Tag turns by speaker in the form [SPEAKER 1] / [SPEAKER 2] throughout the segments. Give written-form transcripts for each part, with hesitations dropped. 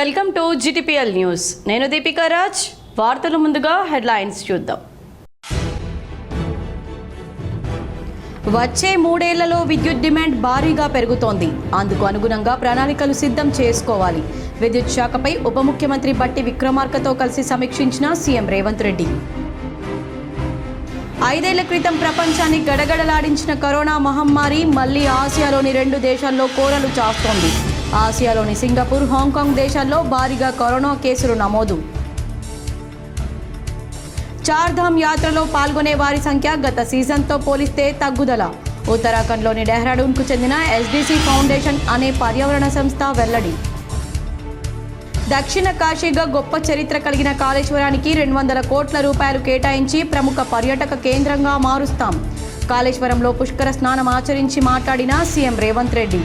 [SPEAKER 1] Welcome to GTPL news. నేను దీపికా రాజ్. వార్తల ముందుగా హెడ్లైన్స్ చూద్దాం. వచ్చే 3 ఏళ్లలో విద్యుత్ డిమాండ్ భారీగా పెరుగుతోంది. అందుకు అనుగుణంగా ప్రణాళికలు సిద్ధం చేసుకోవాలి. విద్యుత్ శాఖపై ఉప ముఖ్యమంత్రి బట్టి విక్రమార్కతో కలిసి సమీక్షించిన సీఎం రేవంత్ రెడ్డి. 5 ఏళ్ల క్రితం ప్రపంచాన్ని గడగడలాడించిన కరోనా మహమ్మారి మళ్లీ ఆసియాలోని 2 దేశాల్లో కోరలు చాస్తోంది. ఆసియాలోని సింగపూర్, హాంకాంగ్ దేశాల్లో భారీగా కరోనా కేసులు నమోదు. చార్ధామ్ యాత్రలో పాల్గొనే వారి సంఖ్య గత సీజన్తో పోలిస్తే తగ్గుదల. ఉత్తరాఖండ్లోని డెహ్రాడూన్కు చెందిన ఎస్డీసీ ఫౌండేషన్ అనే పర్యావరణ సంస్థ వెల్లడి. దక్షిణ కాశీగా గొప్ప చరిత్ర కలిగిన కాళేశ్వరానికి 200 కోట్ల రూపాయలు కేటాయించి ప్రముఖ పర్యాటక కేంద్రంగా మారుస్తాం. కాళేశ్వరంలో పుష్కర స్నానం ఆచరించి మాట్లాడిన సీఎం రేవంత్ రెడ్డి.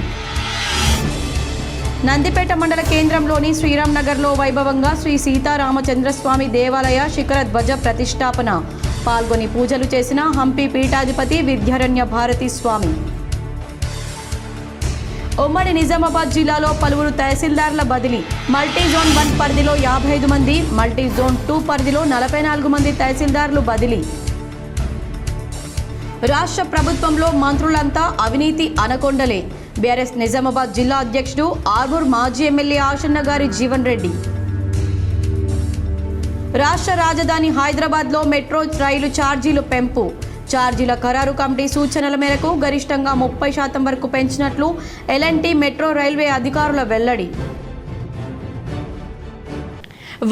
[SPEAKER 1] నందిపేట మండల కేంద్రంలోని శ్రీరామ్ నగర్లో వైభవంగా శ్రీ సీతారామచంద్రస్వామి దేవాలయ శిఖర ధ్వజ ప్రతిష్టాపన. పాల్గొని పూజలు చేసిన హంపి పీఠాధిపతి విద్యారణ్య భారతి స్వామి. ఉమ్మడి నిజామాబాద్ జిల్లాలో పలువురు తహసీల్దార్ల బదిలీ. మల్టీ జోన్ 1 పరిధిలో 55 మంది, మల్టీ జోన్ 2 పరిధిలో 44 మంది తహసీల్దార్లు బదిలీ. రాష్ట్ర ప్రభుత్వంలో మంత్రులంతా అవినీతి అనకొండలే. బీఆర్ఎస్ నిజామాబాద్ జిల్లా అధ్యక్షుడు ఆర్మూర్ మాజీ ఎమ్మెల్యే ఆశన్న గారి జీవన్ రెడ్డి. రాష్ట్ర రాజధాని హైదరాబాద్లో మెట్రో రైలు ఛార్జీలు పెంపు. ఛార్జీల ఖరారు కమిటీ సూచనల మేరకు గరిష్టంగా 30% వరకు పెంచినట్లు ఎల్ఎన్టీ మెట్రో రైల్వే అధికారుల వెల్లడి.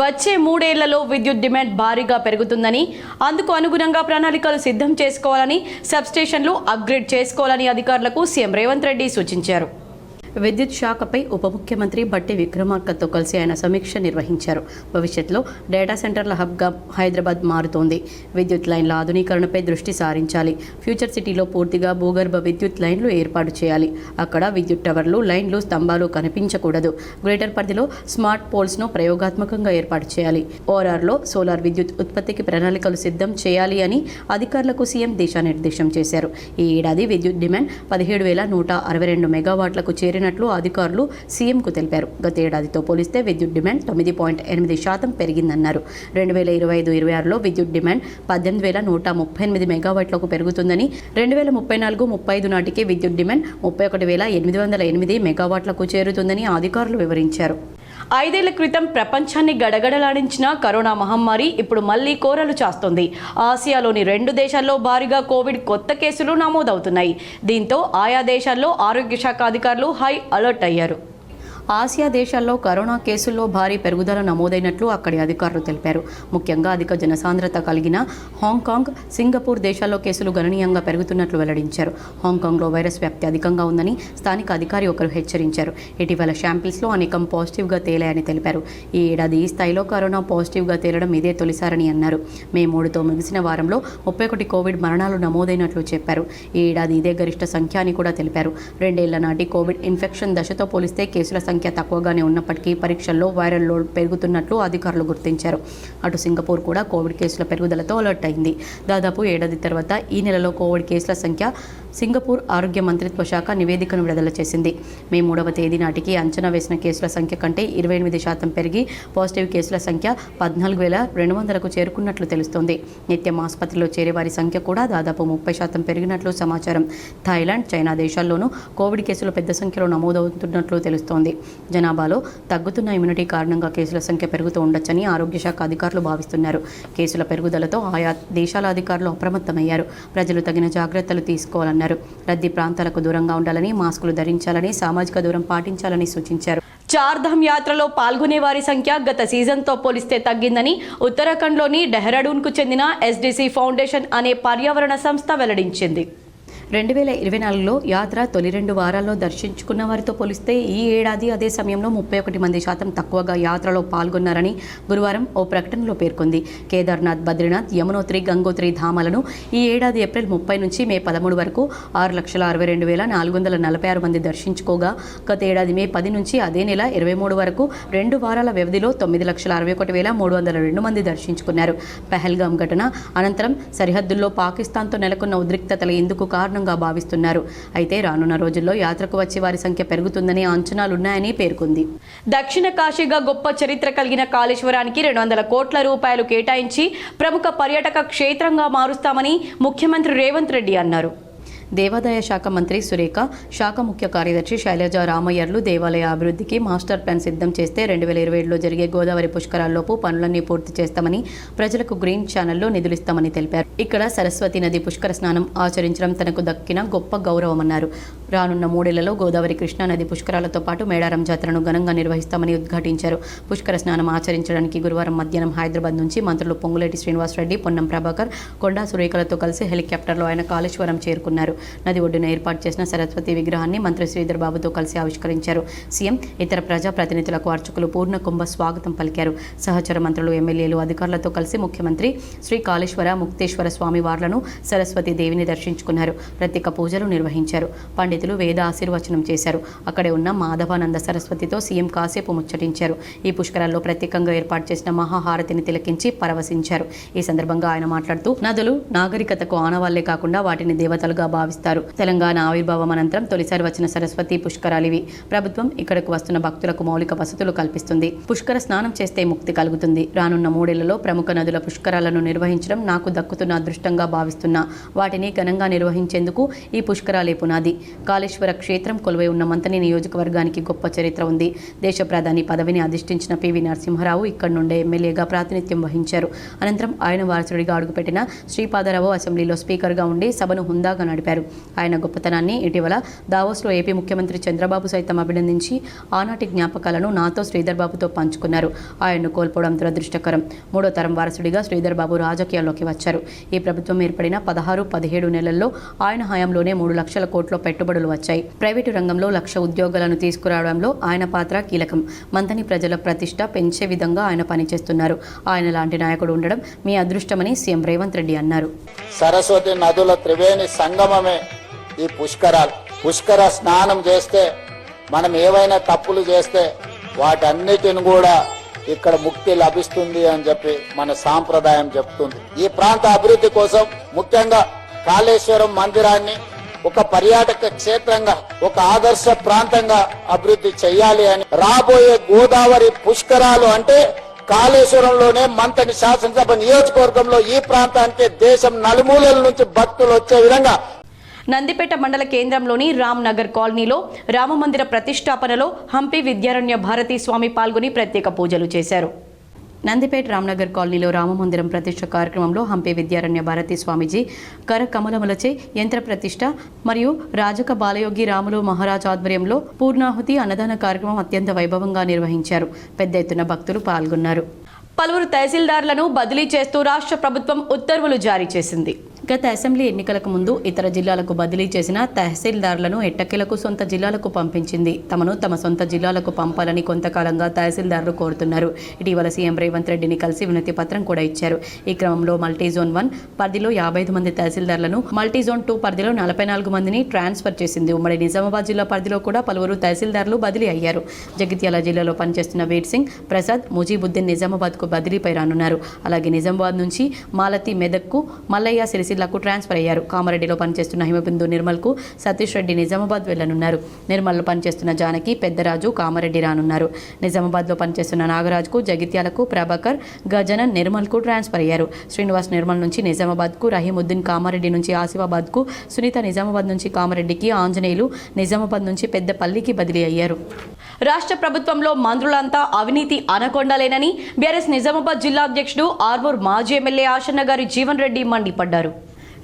[SPEAKER 1] వచ్చే 3 ఏళ్లలో విద్యుత్ డిమాండ్ భారీగా పెరుగుతుందని, అందుకు అనుగుణంగా ప్రణాళికలు సిద్ధం చేసుకోవాలని, సబ్స్టేషన్లు అప్గ్రేడ్ చేసుకోవాలని అధికారులకు సీఎం రేవంత్ రెడ్డి సూచించారు. విద్యుత్ శాఖపై ఉప ముఖ్యమంత్రి బట్టి విక్రమార్కతో కలిసి ఆయన సమీక్ష నిర్వహించారు. భవిష్యత్తులో డేటా సెంటర్ల హబ్గా హైదరాబాద్ మారుతోంది. విద్యుత్ లైన్ల ఆధునీకరణపై దృష్టి సారించాలి. ఫ్యూచర్ సిటీలో పూర్తిగా భూగర్భ విద్యుత్ లైన్లు ఏర్పాటు చేయాలి. అక్కడ విద్యుత్ టవర్లు, లైన్లు, స్తంభాలు కనిపించకూడదు. గ్రేటర్ పరిధిలో స్మార్ట్ పోల్స్ను ప్రయోగాత్మకంగా ఏర్పాటు చేయాలి. ఓఆర్ఆర్లో సోలార్ విద్యుత్ ఉత్పత్తికి ప్రణాళికలు సిద్ధం చేయాలి అని అధికారులకు సీఎం దిశానిర్దేశం చేశారు. ఈ ఏడాది విద్యుత్ డిమాండ్ 17,162 మెగావాట్లకు చేరిన అధికారులు సీఎంకు తెలిపారు. గత ఏడాదితో పోలిస్తే విద్యుత్ డిమాండ్ 9.8% పెరిగిందన్నారు. 2025-26లో విద్యుత్ డిమాండ్ 18,138 మెగావాట్లకు పెరుగుతుందని, 2034-35 నాటికి విద్యుత్ డిమాండ్ 31,808 మెగావాట్లకు చేరుతుందని అధికారులు వివరించారు. 5 ఏళ్ల క్రితం ప్రపంచాన్ని గడగడలాడించిన కరోనా మహమ్మారి ఇప్పుడు మళ్లీ కోరలు చాస్తోంది. ఆసియాలోని 2 దేశాల్లో భారీగా కోవిడ్ కొత్త కేసులు నమోదవుతున్నాయి. దీంతో ఆయా దేశాల్లో ఆరోగ్య శాఖ అధికారులు హై అలర్ట్ అయ్యారు. ఆసియా దేశాల్లో కరోనా కేసుల్లో భారీ పెరుగుదల నమోదైనట్లు అక్కడి అధికారులు తెలిపారు. ముఖ్యంగా అధిక జనసాంద్రత కలిగిన హాంకాంగ్, సింగపూర్ దేశాల్లో కేసులు గణనీయంగా పెరుగుతున్నట్లు వెల్లడించారు. హాంకాంగ్లో వైరస్ వ్యాప్తి అధికంగా ఉందని స్థానిక అధికారి ఒకరు హెచ్చరించారు. ఇటీవల శాంపిల్స్లో అనేకం పాజిటివ్గా తేలాయని తెలిపారు. ఈ ఏడాది ఈ స్థాయిలో కరోనా పాజిటివ్గా తేలడం ఇదే తొలిసారని అన్నారు. మే 3తో ముగిసిన వారంలో 31 కోవిడ్ మరణాలు నమోదైనట్లు చెప్పారు. ఈ ఏడాది ఇదే గరిష్ట సంఖ్య అని కూడా తెలిపారు. 2 ఏళ్ల నాటి కోవిడ్ ఇన్ఫెక్షన్ దశతో పోలిస్తే కేసుల సంఖ్య తక్కువగానే ఉన్నప్పటికీ పరీక్షల్లో వైరల్ లోడ్ పెరుగుతున్నట్లు అధికారులు గుర్తించారు. అటు సింగపూర్ కూడా కోవిడ్ కేసుల పెరుగుదలతో అలర్ట్ అయింది. దాదాపు ఏడాది తర్వాత ఈ నెలలో కోవిడ్ కేసుల సంఖ్య సింగపూర్ ఆరోగ్య మంత్రిత్వ శాఖ నివేదికను విడుదల చేసింది. మే 3వ తేదీ నాటికి అంచనా వేసిన కేసుల సంఖ్య కంటే 28% పెరిగి పాజిటివ్ కేసుల సంఖ్య 14,200కు చేరుకున్నట్లు తెలుస్తోంది. నిత్యం ఆసుపత్రిలో చేరే వారి సంఖ్య కూడా దాదాపు 30% పెరిగినట్లు సమాచారం. థాయిలాండ్, చైనా దేశాల్లోనూ కోవిడ్ కేసులు పెద్ద సంఖ్యలో నమోదవుతున్నట్లు తెలుస్తోంది. జనాభాలో తగ్గుతున్న ఇమ్యూనిటీ కారణంగా కేసుల సంఖ్య పెరుగుతూ ఉండొచ్చని ఆరోగ్య శాఖ అధికారులు భావిస్తున్నారు. కేసుల పెరుగుదలతో ఆయా దేశాల అధికారులు అప్రమత్తమయ్యారు. ప్రజలు తగిన జాగ్రత్తలు తీసుకోవాలన్నారు. రద్దీ ప్రాంతాలకు దూరంగా ఉండాలని, మాస్కులు ధరించాలని, సామాజిక దూరం పాటించాలని సూచించారు. చార్ధామ్ యాత్రలో పాల్గొనే వారి సంఖ్య గత సీజన్తో పోలిస్తే తగ్గిందని ఉత్తరాఖండ్లోని డెహ్రాడూన్కు చెందిన ఎస్డీసీ ఫౌండేషన్ అనే పర్యావరణ సంస్థ వెల్లడించింది. 2024లో యాత్ర తొలి 2 వారాల్లో దర్శించుకున్న వారితో పోలిస్తే ఈ ఏడాది అదే సమయంలో 31% తక్కువగా యాత్రలో పాల్గొన్నారని గురువారం ఓ ప్రకటనలో పేర్కొంది. కేదార్నాథ్, బద్రీనాథ్, యమునోత్రి, గంగోత్రి ధామాలను ఈ ఏడాది ఏప్రిల్ 30 నుంచి మే 13 వరకు 6,62,446 మంది దర్శించుకోగా, గత ఏడాది మే 10 నుంచి అదే నెల 23 వరకు 2 వారాల వ్యవధిలో 9,61,302 మంది దర్శించుకున్నారు. పహల్గామ్ ఘటన అనంతరం సరిహద్దుల్లో పాకిస్తాన్తో నెలకొన్న ఉద్రిక్తతలు ఇందుకు కారణం అదృష్టంగా భావిస్తున్నారు. అయితే రానున్న రోజుల్లో యాత్రకు వచ్చే వారి సంఖ్య పెరుగుతుందనే అంచనాలున్నాయని పేర్కొంది. దక్షిణ కాశీగా గొప్ప చరిత్ర కలిగిన కాళేశ్వరానికి 200 కోట్ల రూపాయలు కేటాయించి ప్రముఖ పర్యాటక క్షేత్రంగా మారుస్తామని ముఖ్యమంత్రి రేవంత్ రెడ్డి అన్నారు. దేవాదాయ శాఖ మంత్రి సురేఖ, శాఖ ముఖ్య కార్యదర్శి శైలజ రామయ్యర్లు దేవాలయ అభివృద్ధికి మాస్టర్ ప్లాన్ సిద్ధం చేస్తే 2027లో జరిగే గోదావరి పుష్కరాల్లోపు పనులన్నీ పూర్తి చేస్తామని, ప్రజలకు గ్రీన్ ఛానల్లో నిధులిస్తామని తెలిపారు. ఇక్కడ సరస్వతి నది పుష్కర స్నానం ఆచరించడం తనకు దక్కిన గొప్ప గౌరవమన్నారు. రానున్న 3 ఏళ్లలో గోదావరి కృష్ణా నది పుష్కరాలతో పాటు మేడారం జాతరను ఘనంగా నిర్వహిస్తామని ఉద్ఘాటించారు. పుష్కర స్నానం ఆచరించడానికి గురువారం మధ్యాహ్నం హైదరాబాద్ నుంచి మంత్రులు పొంగులేటి శ్రీనివాసరెడ్డి, పొన్నం ప్రభాకర్, కొండా సురేఖలతో కలిసి హెలికాప్టర్లో ఆయన కాళేశ్వరం చేరుకున్నారు. నది ఒడ్డున ఏర్పాటు చేసిన సరస్వతి విగ్రహాన్ని మంత్రి శ్రీధర్ బాబుతో కలిసి ఆవిష్కరించారు. సీఎం, ఇతర ప్రజాప్రతినిధులకు అర్చకులు పూర్ణ కుంభ స్వాగతం పలికారు. సహచర మంత్రులు, ఎమ్మెల్యేలు, అధికారులతో కలిసి ముఖ్యమంత్రి శ్రీ కాళేశ్వర ముక్తేశ్వర స్వామి వార్లను సరస్వతి దేవిని దర్శించుకున్నారు. ప్రత్యేక పూజలు నిర్వహించారు. పండితులు వేద ఆశీర్వచనం చేశారు. అక్కడే ఉన్న మాధవానంద సరస్వతితో సీఎం కాసేపు ముచ్చటించారు. ఈ పుష్కరాల్లో ప్రత్యేకంగా ఏర్పాటు చేసిన మహాహారతిని తిలకించి పరవశించారు. ఈ సందర్భంగా ఆయన మాట్లాడుతూ, నదులు నాగరికతకు ఆనవాళ్లే కాకుండా వాటిని దేవతలుగా భావిస్తారు. తెలంగాణ ఆవిర్భావం అనంతరం తొలిసారి వచ్చిన సరస్వతి పుష్కరాలివి. ప్రభుత్వం ఇక్కడకు వస్తున్న భక్తులకు మౌలిక వసతులు కల్పిస్తుంది. పుష్కర స్నానం చేస్తే ముక్తి కలుగుతుంది. రానున్న 3 ఏళ్లలో ప్రముఖ నదుల పుష్కరాలను నిర్వహించడం నాకు దక్కుతున్న అదృష్టంగా భావిస్తున్నా. వాటిని ఘనంగా నిర్వహించేందుకు ఈ పుష్కరాలే పునాది. కాళేశ్వర క్షేత్రం కొలువై ఉన్న మంతని నియోజకవర్గానికి గొప్ప చరిత్ర ఉంది. దేశ ప్రధాని పదవిని అధిష్ఠించిన పివి నరసింహారావు ఇక్కడి నుండే ఎమ్మెల్యేగా ప్రాతినిధ్యం వహించారు. అనంతరం ఆయన వారసుడిగా అడుగుపెట్టిన శ్రీపాదరావు అసెంబ్లీలో స్పీకర్గా ఉండి సభను హుందాగా నడిపారు. ఆయన గొప్పతనాన్ని ఇటీవల దావోస్లో ఏపీ ముఖ్యమంత్రి చంద్రబాబు సైతం అభినందించి ఆనాటి జ్ఞాపకాలను నాతో శ్రీధర్ బాబుతో పంచుకున్నారు. ఆయన్ను కోల్పోవడం దురదృష్టకరం. 3వ తరం వారసుడిగా శ్రీధర్ బాబు రాజకీయాల్లోకి వచ్చారు. ఈ ప్రభుత్వం ఏర్పడిన 16-17 నెలల్లో ఆయన హయాంలోనే 3 లక్షల కోట్ల పెట్టుబడులు వచ్చాయి. ప్రైవేటు రంగంలో 1,00,000 ఉద్యోగాలను తీసుకురావడంలో ఆయన పాత్ర కీలకం. మంతని ప్రజల ప్రతిష్ట పెంచే విధంగా ఆయన పనిచేస్తున్నారు. ఆయన లాంటి నాయకుడు ఉండడం మీ అదృష్టమని సీఎం రేవంత్ రెడ్డి అన్నారు.
[SPEAKER 2] సరస్వతి నదుల త్రివేణి సంగమమే ఈ పుష్కరాలు. పుష్కర స్నానం చేస్తే మనం ఏవైనా తప్పులు చేస్తే వాటన్నిటిని కూడా ఇక్కడ ముక్తి లభిస్తుంది అని చెప్పి మన సాంప్రదాయం చెప్తుంది. ఈ ప్రాంత అభివృద్ధి కోసం ముఖ్యంగా కాళేశ్వరం మందిరాన్ని ఒక పర్యాటక క్షేత్రంగా, ఒక ఆదర్శ ప్రాంతంగా అభివృద్ధి చేయాలి అని రాబోయే గోదావరి పుష్కరాలు అంటే కాళేశ్వరంలోనే మంతని శాసనసభ నియోజకవర్గంలో ఈ ప్రాంతానికి దేశం నలుమూలల నుంచి భక్తులు వచ్చే విధంగా
[SPEAKER 1] నందిపేట మండల కేంద్రంలోని రామ్ నగర్ కాలనీలో రామమందిర ప్రతిష్టాపనలో హంపి విద్యారణ్య భారతీ స్వామి పాల్గొని ప్రత్యేక పూజలు చేశారు. నందిపేట రామ్నగర్ కాలనీలో రామమందిరం ప్రతిష్ట కార్యక్రమంలో హంపి విద్యారణ్య భారతీ స్వామీజీ కరకమలములచే యంత్ర ప్రతిష్ట మరియు రాజక బాలయోగి రాములు మహారాజ్ ఆధ్వర్యంలో పూర్ణాహుతి అన్నదాన కార్యక్రమం అత్యంత వైభవంగా నిర్వహించారు. పెద్ద ఎత్తున భక్తులు పాల్గొన్నారు. పలువురు తహసీల్దార్లను బదిలీ చేస్తూ రాష్ట్ర ప్రభుత్వం ఉత్తర్వులు జారీ చేసింది. గత అసెంబ్లీ ఎన్నికలకు ముందు ఇతర జిల్లాలకు బదిలీ చేసిన తహసీల్దార్లను ఎట్టకేలకు సొంత జిల్లాలకు పంపించింది. తమను తమ సొంత జిల్లాలకు పంపాలని కొంతకాలంగా తహసీల్దార్లు కోరుతున్నారు. ఇటీవల సీఎం రేవంత్ రెడ్డిని కలిసి వినతి పత్రం కూడా ఇచ్చారు. ఈ క్రమంలో మల్టీజోన్ 1 పరిధిలో 55 మంది తహసీల్దార్లను, మల్టీజోన్ 2 పరిధిలో 44 మందిని ట్రాన్స్ఫర్ చేసింది. ఉమ్మడి నిజామాబాద్ జిల్లా పరిధిలో కూడా పలువురు తహసీల్దార్లు బదిలీ అయ్యారు. జగిత్యాల జిల్లాలో పనిచేస్తున్న వీర్ సింగ్, ప్రసాద్, ముజీబుద్దీన్ నిజామాబాద్కు బదిలీపై రానున్నారు. అలాగే నిజామాబాద్ నుంచి మాలతి, మెదక్కు, మల్లయ్య, సిరిసిల్లకు ట్రాన్స్ఫర్ అయ్యారు. కామారెడ్డిలో పనిచేస్తున్న హిమబిందు నిర్మల్కు సతీష్ రెడ్డి నిజామాబాద్ వెళ్లనున్నారు. నిర్మల్లో పనిచేస్తున్న జానకి, పెద్దరాజు కామారెడ్డి రానున్నారు. నిజామాబాద్లో పనిచేస్తున్న నాగరాజ్కు, జగిత్యాలకు ప్రభాకర్, గజనన్ నిర్మల్కు ట్రాన్స్ఫర్ అయ్యారు. శ్రీనివాస్ నిర్మల్ నుంచి నిజామాబాద్కు, రహీముద్దీన్ కామారెడ్డి నుంచి ఆసిఫాబాద్కు, సునీత నిజామాబాద్ నుంచి కామారెడ్డికి, ఆంజనేయులు నిజామాబాద్ నుంచి పెద్దపల్లికి బదిలీ అయ్యారు. రాష్ట్ర ప్రభుత్వంలో మంత్రులంతా అవినీతి అనకొండలేనని బీఆర్ఎస్ నిజామాబాద్ జిల్లా అధ్యక్షుడు ఆర్మూర్ మాజీ ఎమ్మెల్యే ఆశన్న గారి జీవన్ రెడ్డి మండిపడ్డారు.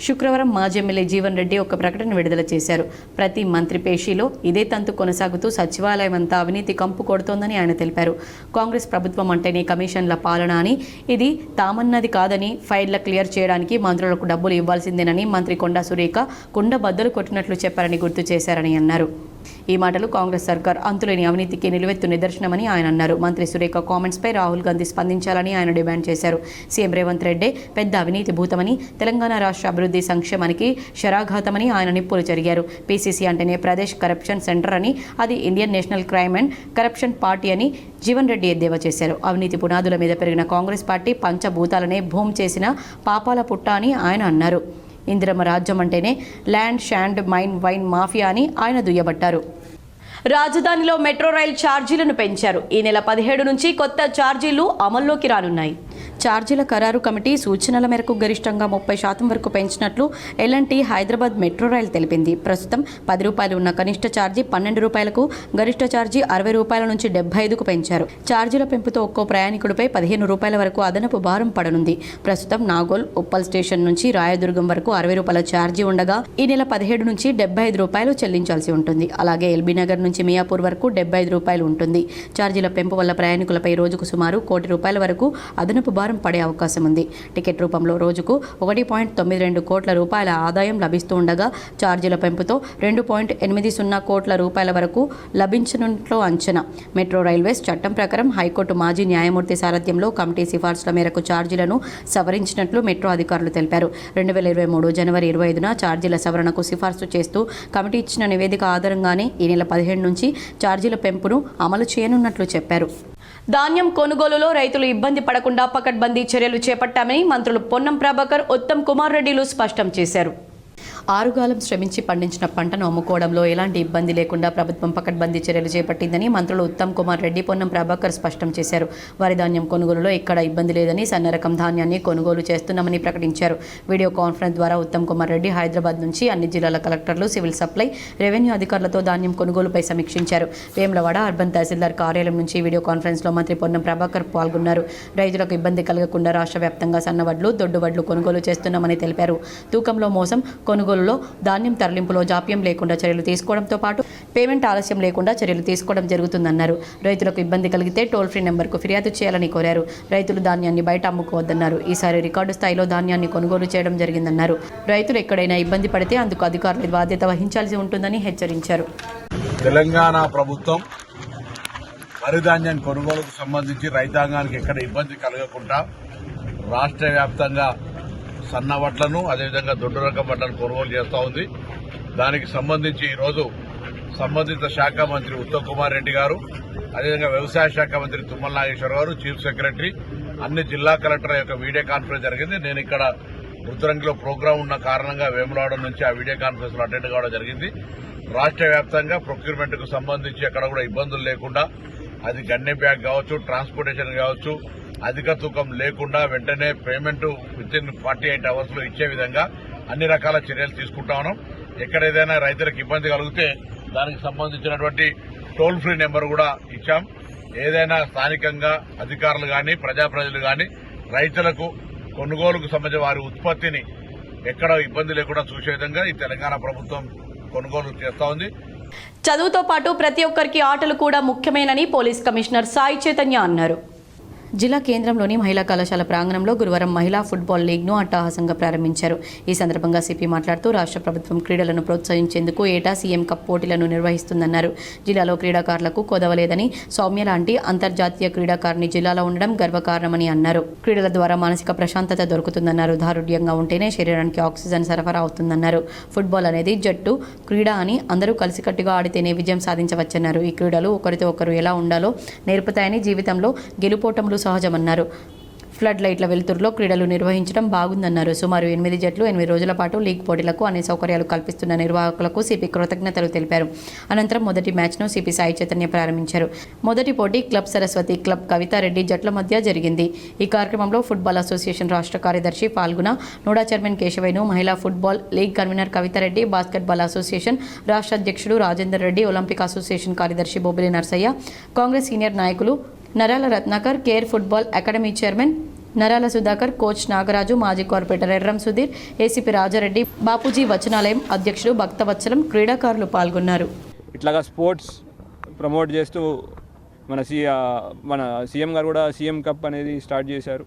[SPEAKER 1] శుక్రవారం మాజీ ఎమ్మెల్యే జీవన్ రెడ్డి ఒక ప్రకటన విడుదల చేశారు. ప్రతి మంత్రి పేషీలో ఇదే తంతు కొనసాగుతూ సచివాలయం అంతా అవినీతి కంపు కొడుతోందని ఆయన తెలిపారు. కాంగ్రెస్ ప్రభుత్వం అంటేనే కమిషన్ల పాలన అని, ఇది తామన్నది కాదని, ఫైళ్ల క్లియర్ చేయడానికి మంత్రులకు డబ్బులు ఇవ్వాల్సిందేనని మంత్రి కొండా సురేఖ కుండ బద్దలు కొట్టినట్లు చెప్పారని గుర్తు చేశారని అన్నారు. ఈ మాటలు కాంగ్రెస్ సర్కార్ అంతులేని అవినీతికి నిలువెత్తు నిదర్శనమని ఆయన అన్నారు. మంత్రి సురేఖ కామెంట్స్పై రాహుల్ గాంధీ స్పందించాలని ఆయన డిమాండ్ చేశారు. సీఎం రేవంత్ రెడ్డి పెద్ద అవినీతి భూతమని, తెలంగాణ రాష్ట్ర అభివృద్ధి సంక్షేమానికి శరాఘాతమని ఆయన నిప్పులు చెరిగారు. పీసీసీ అంటేనే ప్రదేశ్ కరప్షన్ సెంటర్ అని, అది Indian national crime and corruption party అని జీవన్ రెడ్డి ఎద్దేవా చేశారు. అవినీతి పునాదుల మీద పెరిగిన కాంగ్రెస్ పార్టీ పంచభూతాలనే భూమి చేసిన పాపాల పుట్ట అని ఆయన అన్నారు. ఇందిరమ్మ రాజ్యం అంటేనే ల్యాండ్ షాండ్ మైన్ వైన్ మాఫియా అని ఆయన దుయ్యబట్టారు. రాజధానిలో మెట్రో రైల్ ఛార్జీలను పెంచారు. ఈ నెల 17 నుంచి కొత్త ఛార్జీలు అమల్లోకి రానున్నాయి. ఛార్జీల ఖరారు కమిటీ సూచనల మేరకు గరిష్టంగా 30% వరకు పెంచినట్లు ఎల్ఎన్టీ హైదరాబాద్ మెట్రో రైల్ తెలిపింది. ప్రస్తుతం 10 రూపాయలు ఉన్న కనిష్ట ఛార్జీ 12 రూపాయలకు, గరిష్ట ఛార్జీ 60 రూపాయల నుంచి 75కు పెంచారు. ఛార్జీల పెంపుతో ఒక్కో ప్రయాణికుడిపై 15 రూపాయల వరకు అదనపు భారం పడనుంది. ప్రస్తుతం నాగోల్, ఉప్పల్ స్టేషన్ నుంచి రాయదుర్గం వరకు 60 రూపాయల ఛార్జీ ఉండగా ఈ నెల 17 నుంచి 75 రూపాయలు చెల్లించాల్సి ఉంటుంది. అలాగే ఎల్బీ నగర్ నుంచి మియాపూర్ వరకు 75 రూపాయలు ఉంటుంది. ఛార్జీల పెంపు వల్ల ప్రయాణికులపై రోజుకు సుమారు ₹1 కోటి వరకు అదనపు భారం పడే అవకాశం ఉంది. టికెట్ రూపంలో రోజుకు ₹1.92 కోట్ల ఆదాయం లభిస్తూ ఉండగా ఛార్జీల పెంపుతో ₹2.80 కోట్ల వరకు లభించనున్నట్లు అంచనా. మెట్రో రైల్వేస్ చట్టం ప్రకారం హైకోర్టు మాజీ న్యాయమూర్తి సారథ్యంలో కమిటీ సిఫార్సుల మేరకు ఛార్జీలను సవరించినట్లు మెట్రో అధికారులు తెలిపారు. 2023 జనవరి 25న ఛార్జీల సవరణకు సిఫార్సు చేస్తూ కమిటీ ఇచ్చిన నివేదిక ఆధారంగానే ఈ నెల 17 నుంచి ఛార్జీల పెంపును అమలు చేయనున్నట్లు చెప్పారు. ధాన్యం కొనుగోలులో రైతులు ఇబ్బంది పడకుండా పకడ్బందీ చర్యలు చేపట్టామని మంత్రులు పొన్నం ప్రభాకర్, ఉత్తమ్ కుమార్ రెడ్డిలు స్పష్టం చేశారు. ఆరుగాలం శ్రమించి పండించిన పంటను అమ్ముకోవడంలో ఎలాంటి ఇబ్బంది లేకుండా ప్రభుత్వం పకడ్బందీ చర్యలు చేపట్టిందని మంత్రులు ఉత్తమ్ కుమార్ రెడ్డి, పొన్నం ప్రభాకర్ స్పష్టం చేశారు. వరి ధాన్యం కొనుగోలులో ఎక్కడ ఇబ్బంది లేదని, సన్న రకం ధాన్యాన్ని కొనుగోలు చేస్తున్నామని ప్రకటించారు. వీడియో కాన్ఫరెన్స్ ద్వారా ఉత్తమ్ కుమార్ రెడ్డి హైదరాబాద్ నుంచి అన్ని జిల్లాల కలెక్టర్లు, సివిల్ సప్లై, రెవెన్యూ అధికారులతో ధాన్యం కొనుగోలుపై సమీక్షించారు. వేములవాడ అర్బన్ తహసీల్దార్ కార్యాలయం నుంచి వీడియో కాన్ఫరెన్స్లో మంత్రి పొన్నం ప్రభాకర్ పాల్గొన్నారు. రైతులకు ఇబ్బంది కలగకుండా రాష్ట్ర వ్యాప్తంగా సన్నవడ్లు, దొడ్డు వడ్లు కొనుగోలు చేస్తున్నామని తెలిపారు. తూకంలో మోసం, కొనుగోలులో ధాన్యం తరలింపులో జాప్యం లేకుండా చర్యలు తీసుకోవడంతో పాటు పేమెంట్ ఆలస్యం లేకుండా చర్యలు తీసుకోవడం జరుగుతుందన్నారు. రైతులకు ఇబ్బంది కలిగితే టోల్ ఫ్రీ నెంబర్కు ఫిర్యాదు చేయాలని కోరారు. రైతులు ధాన్యాన్ని బయట అమ్ముకోవద్దన్నారు. ఈసారి రికార్డు స్థాయిలో ధాన్యాన్ని కొనుగోలు చేయడం జరిగిందన్నారు. రైతులు ఎక్కడైనా ఇబ్బంది పడితే అందుకు అధికారులు బాధ్యత వహించాల్సి ఉంటుందని హెచ్చరించారు.
[SPEAKER 3] తెలంగాణ ప్రభుత్వం వరి ధాన్యం కొనుగోలుకు సంబంధించి రైతాంగానికి ఎక్కడ ఇబ్బంది కలగకుండా రాష్ట్ర వ్యాప్తంగా సన్న వడ్లను, అదేవిధంగా దొడ్డు రకం వడ్లను కొనుగోలు చేస్తూ ఉంది. దానికి సంబంధించి ఈరోజు సంబంధిత శాఖ మంత్రి ఉత్తమ్ కుమార్ రెడ్డి గారు, అదేవిధంగా వ్యవసాయ శాఖ మంత్రి తుమ్మల నాగేశ్వర గారు, చీఫ్ సెక్రటరీ, అన్ని జిల్లా కలెక్టర్ యొక్క వీడియో కాన్ఫరెన్స్ జరిగింది. నేను ఇక్కడ రుద్రంగిలో ప్రోగ్రాం ఉన్న కారణంగా వేములవాడ నుంచి ఆ వీడియో కాన్ఫరెన్స్ లో అటెండ్ కావడం జరిగింది. రాష్ట్ర వ్యాప్తంగా ప్రొక్యూర్మెంట్ కు సంబంధించి ఎక్కడ కూడా ఇబ్బందులు లేకుండా, అది గన్నె బ్యాగ్ కావచ్చు, ట్రాన్స్పోర్టేషన్ కావచ్చు, అధిక తూకం లేకుండా వెంటనే పేమెంట్ వితిన్ 48 అవర్స్ లో ఇచ్చే విధంగా అన్ని రకాల చర్యలు తీసుకుంటా ఉన్నాం. ఎక్కడ ఏదైనా రైతులకు ఇబ్బంది కలిగితే దానికి సంబంధించినటువంటి టోల్ ఫ్రీ నెంబర్ కూడా ఇచ్చాం. ఏదైనా స్థానికంగా అధికారులు గాని, ప్రజలు గాని రైతులకు కొనుగోలుకు సంబంధించి వారి ఉత్పత్తిని ఎక్కడ ఇబ్బంది లేకుండా చూసే విధంగా ఈ తెలంగాణ ప్రభుత్వం కొనుగోలు చేస్తా ఉంది.
[SPEAKER 1] చదువుతో పాటు ప్రతి ఒక్కరికి ఆటలు కూడా ముఖ్యమేనని పోలీస్ కమిషనర్ సాయి చైతన్య అన్నారు. జిల్లా కేంద్రంలోని మహిళా కళాశాల ప్రాంగణంలో గురువారం మహిళా ఫుట్బాల్ లీగ్ను అట్టహాసంగా ప్రారంభించారు. ఈ సందర్భంగా సిపి మాట్లాడుతూ రాష్ట్ర ప్రభుత్వం క్రీడలను ప్రోత్సహించేందుకు ఏటా సీఎం కప్ పోటీలను నిర్వహిస్తుందన్నారు. జిల్లాలో క్రీడాకారులకు కొదవలేదని, సౌమ్య లాంటి అంతర్జాతీయ క్రీడాకారిణి జిల్లాలో ఉండడం గర్వకారణమని అన్నారు. క్రీడల ద్వారా మానసిక ప్రశాంతత దొరుకుతుందన్నారు. దారుఢ్యంగా ఉంటేనే శరీరానికి ఆక్సిజన్ సరఫరా అవుతుందన్నారు. ఫుట్బాల్ అనేది జట్టు క్రీడ అని, అందరూ కలిసికట్టుగా ఆడితేనే విజయం సాధించవచ్చన్నారు. ఈ క్రీడలు ఒకరితో ఒకరు ఎలా ఉండాలో నేర్పుతాయని, జీవితంలో గెలుపోటములు సహజమన్నారు. ఫ్లడ్ లైట్ల వెలుతురులో క్రీడలు నిర్వహించడం బాగుందన్నారు. సుమారు 8 జట్లు 8 రోజుల పాటు లీగ్ పోటీలకు అన్ని సౌకర్యాలు కల్పిస్తున్న నిర్వాహకులకు సిపి కృతజ్ఞతలు తెలిపారు. అనంతరం మొదటి మ్యాచ్ను సిపి సాయి చైతన్య ప్రారంభించారు. మొదటి పోటీ క్లబ్ సరస్వతి, క్లబ్ కవితారెడ్డి జట్ల మధ్య జరిగింది. ఈ కార్యక్రమంలో ఫుట్బాల్ అసోసియేషన్ రాష్ట్ర కార్యదర్శి పాల్గొన, నోడా చైర్మన్ కేశవేను, మహిళా football league convener Kavitha Reddy, basketball association రాష్ట్ర అధ్యక్షుడు రాజేందర్ రెడ్డి, ఒలింపిక్ అసోసియేషన్ కార్యదర్శి బొబ్బిలి నర్సయ్య, కాంగ్రెస్ సీనియర్ నాయకులు నరాల Ratnakar, care football academy chairman నరాల సుధాకర్, కోచ్ నాగరాజు, మాజీ కార్పొరేటర్ ఎర్రం సుధీర్, ఏసీపీ రాజారెడ్డి, బాపూజీ వచనాలయం అధ్యక్షుడు భక్తవత్సలం, క్రీడాకారులు పాల్గొన్నారు.
[SPEAKER 4] ఇట్లాగా స్పోర్ట్స్ ప్రమోట్ చేస్తూ మన సీఎం గారు కూడా సీఎం కప్ అనేది స్టార్ట్ చేశారు.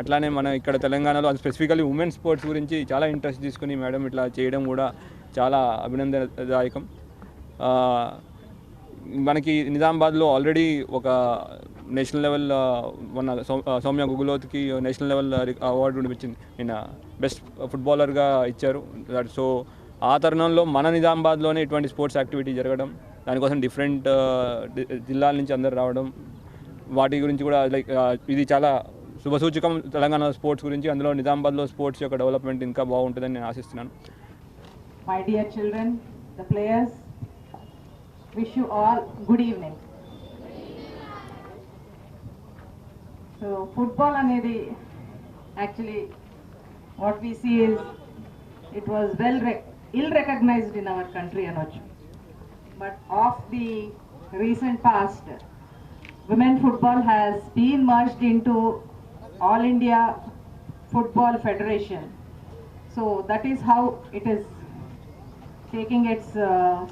[SPEAKER 4] అట్లానే మన ఇక్కడ తెలంగాణలో స్పెసిఫికల్లీ ఉమెన్ స్పోర్ట్స్ గురించి చాలా ఇంట్రెస్ట్ తీసుకుని మేడం ఇట్లా చేయడం కూడా చాలా అభినందనదాయకం. మనకి నిజామాబాద్లో ఆల్రెడీ ఒక నేషనల్ లెవెల్ మన సౌమ్య గుగులోత్కి నేషనల్ లెవెల్ అవార్డు ఇచ్చింది, నిన్న బెస్ట్ ఫుట్బాలర్గా ఇచ్చారు. సో ఆ తరుణంలో మన నిజామాబాద్లోనే ఇటువంటి స్పోర్ట్స్ యాక్టివిటీ జరగడం, దానికోసం డిఫరెంట్ జిల్లాల నుంచి అందరు రావడం, వాటి గురించి కూడా లైక్ ఇది చాలా శుభసూచకం తెలంగాణ స్పోర్ట్స్ గురించి. అందులో నిజామాబాద్లో స్పోర్ట్స్ యొక్క డెవలప్మెంట్ ఇంకా బాగుంటుందని నేను ఆశిస్తున్నాను.
[SPEAKER 5] My dear children, the players, wish you all good evening. So football anedi actually what we see is it was ill recognized in our country anochu. But of the recent past, women football has been merged into All India Football Federation. So that is how it is taking its